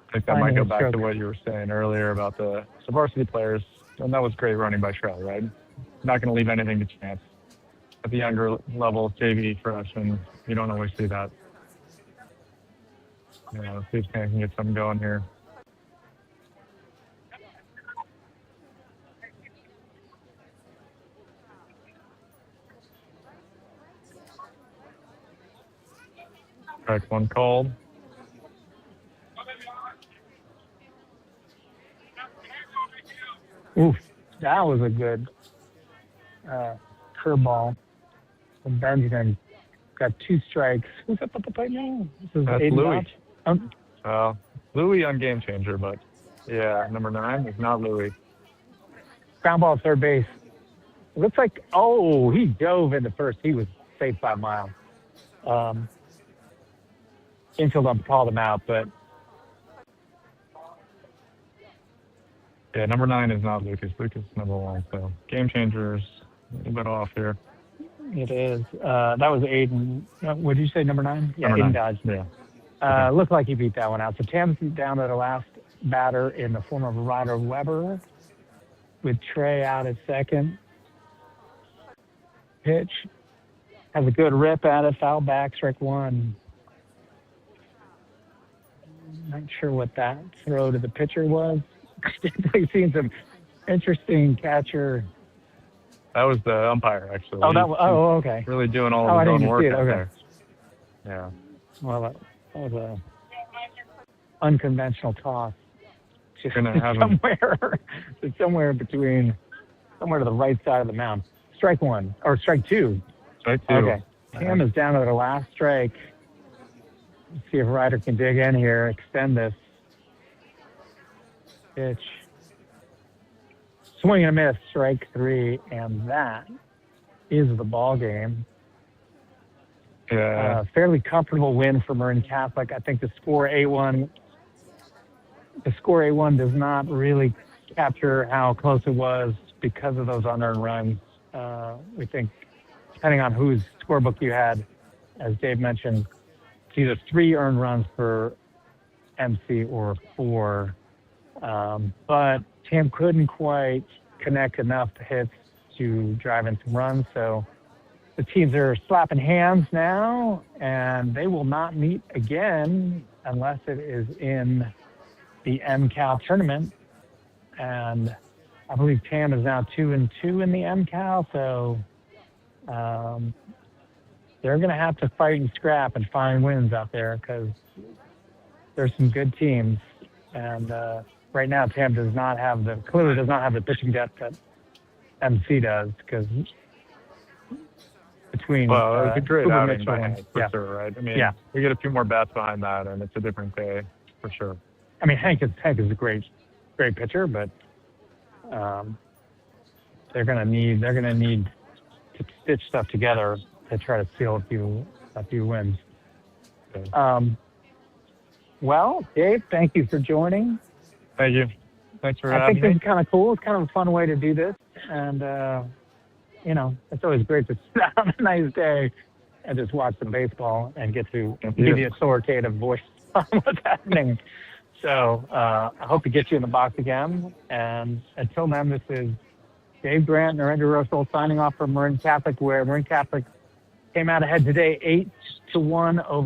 I think that might go back to what you were saying earlier about the varsity players. And that was great running by Trey, right? Not going to leave anything to chance. At the younger level, JV, freshman, you don't always see that. Let's see if Cam can get something going here. Strike 1 called. Oof, that was a good curveball. And Benjamin got 2 strikes. Who's up at the plate now? That's Louis. Louis on game changer, but yeah, number 9 is not Louis. Ground ball at third base. It looks like, he dove into first. He was safe by a mile. Infield ump called him out, but yeah, number 9 is not Lucas. Lucas is number 1. So game changers a little bit off here. It is. That was Aiden. What did you say, number 9? Yeah, number Aiden 9. Dodge. Yeah. Looked like he beat that one out. So Tam's down to the last batter in the form of Ryder Weber, with Trey out at second. Pitch. Has a good rip at it. Foul back, strike 1. Not sure what that throw to the pitcher was. We've seen some interesting catcher. That was the umpire, actually. Okay. Really doing all of his own work out there. Yeah. Well, that was a unconventional toss. Just somewhere between, somewhere to the right side of the mound. Strike 1 or strike 2. Strike 2. Okay. Cam is down to the last strike. Let's see if Ryder can dig in here, extend this. Pitch. Swing and a miss, strike 3, and that is the ball game. Yeah. Fairly comfortable win for Marin Catholic. I think the score A1 does not really capture how close it was because of those unearned runs. We think, depending on whose scorebook you had, as Dave mentioned, it's either 3 earned runs for MC or 4. But Tam couldn't quite connect enough hits to drive in some runs. So the teams are slapping hands now, and they will not meet again unless it is in the MCAL tournament. And I believe Tam is now 2-2 in the MCAL. So they're going to have to fight and scrap and find wins out there, because there's some good teams. And right now, Tam clearly does not have the pitching depth that MC does, because between it's a great outing Mitchell by Hank, for sure, right? I mean, we get a few more bats behind that, and it's a different day, for sure. I mean, Hank is a great pitcher, but they're gonna need to stitch stuff together to try to seal a few wins. Okay. Well, Dave, thank you for joining. Thank you. Thanks for having me. I think this is kind of cool. It's kind of a fun way to do this. And, it's always great to sit on a nice day and just watch some baseball and get to be the authoritative voice on what's happening. So I hope to get you in the box again. And until then, this is Dave Grant and Narendra Rosal signing off from Marin Catholic, where Marin Catholic came out ahead today 8-1 over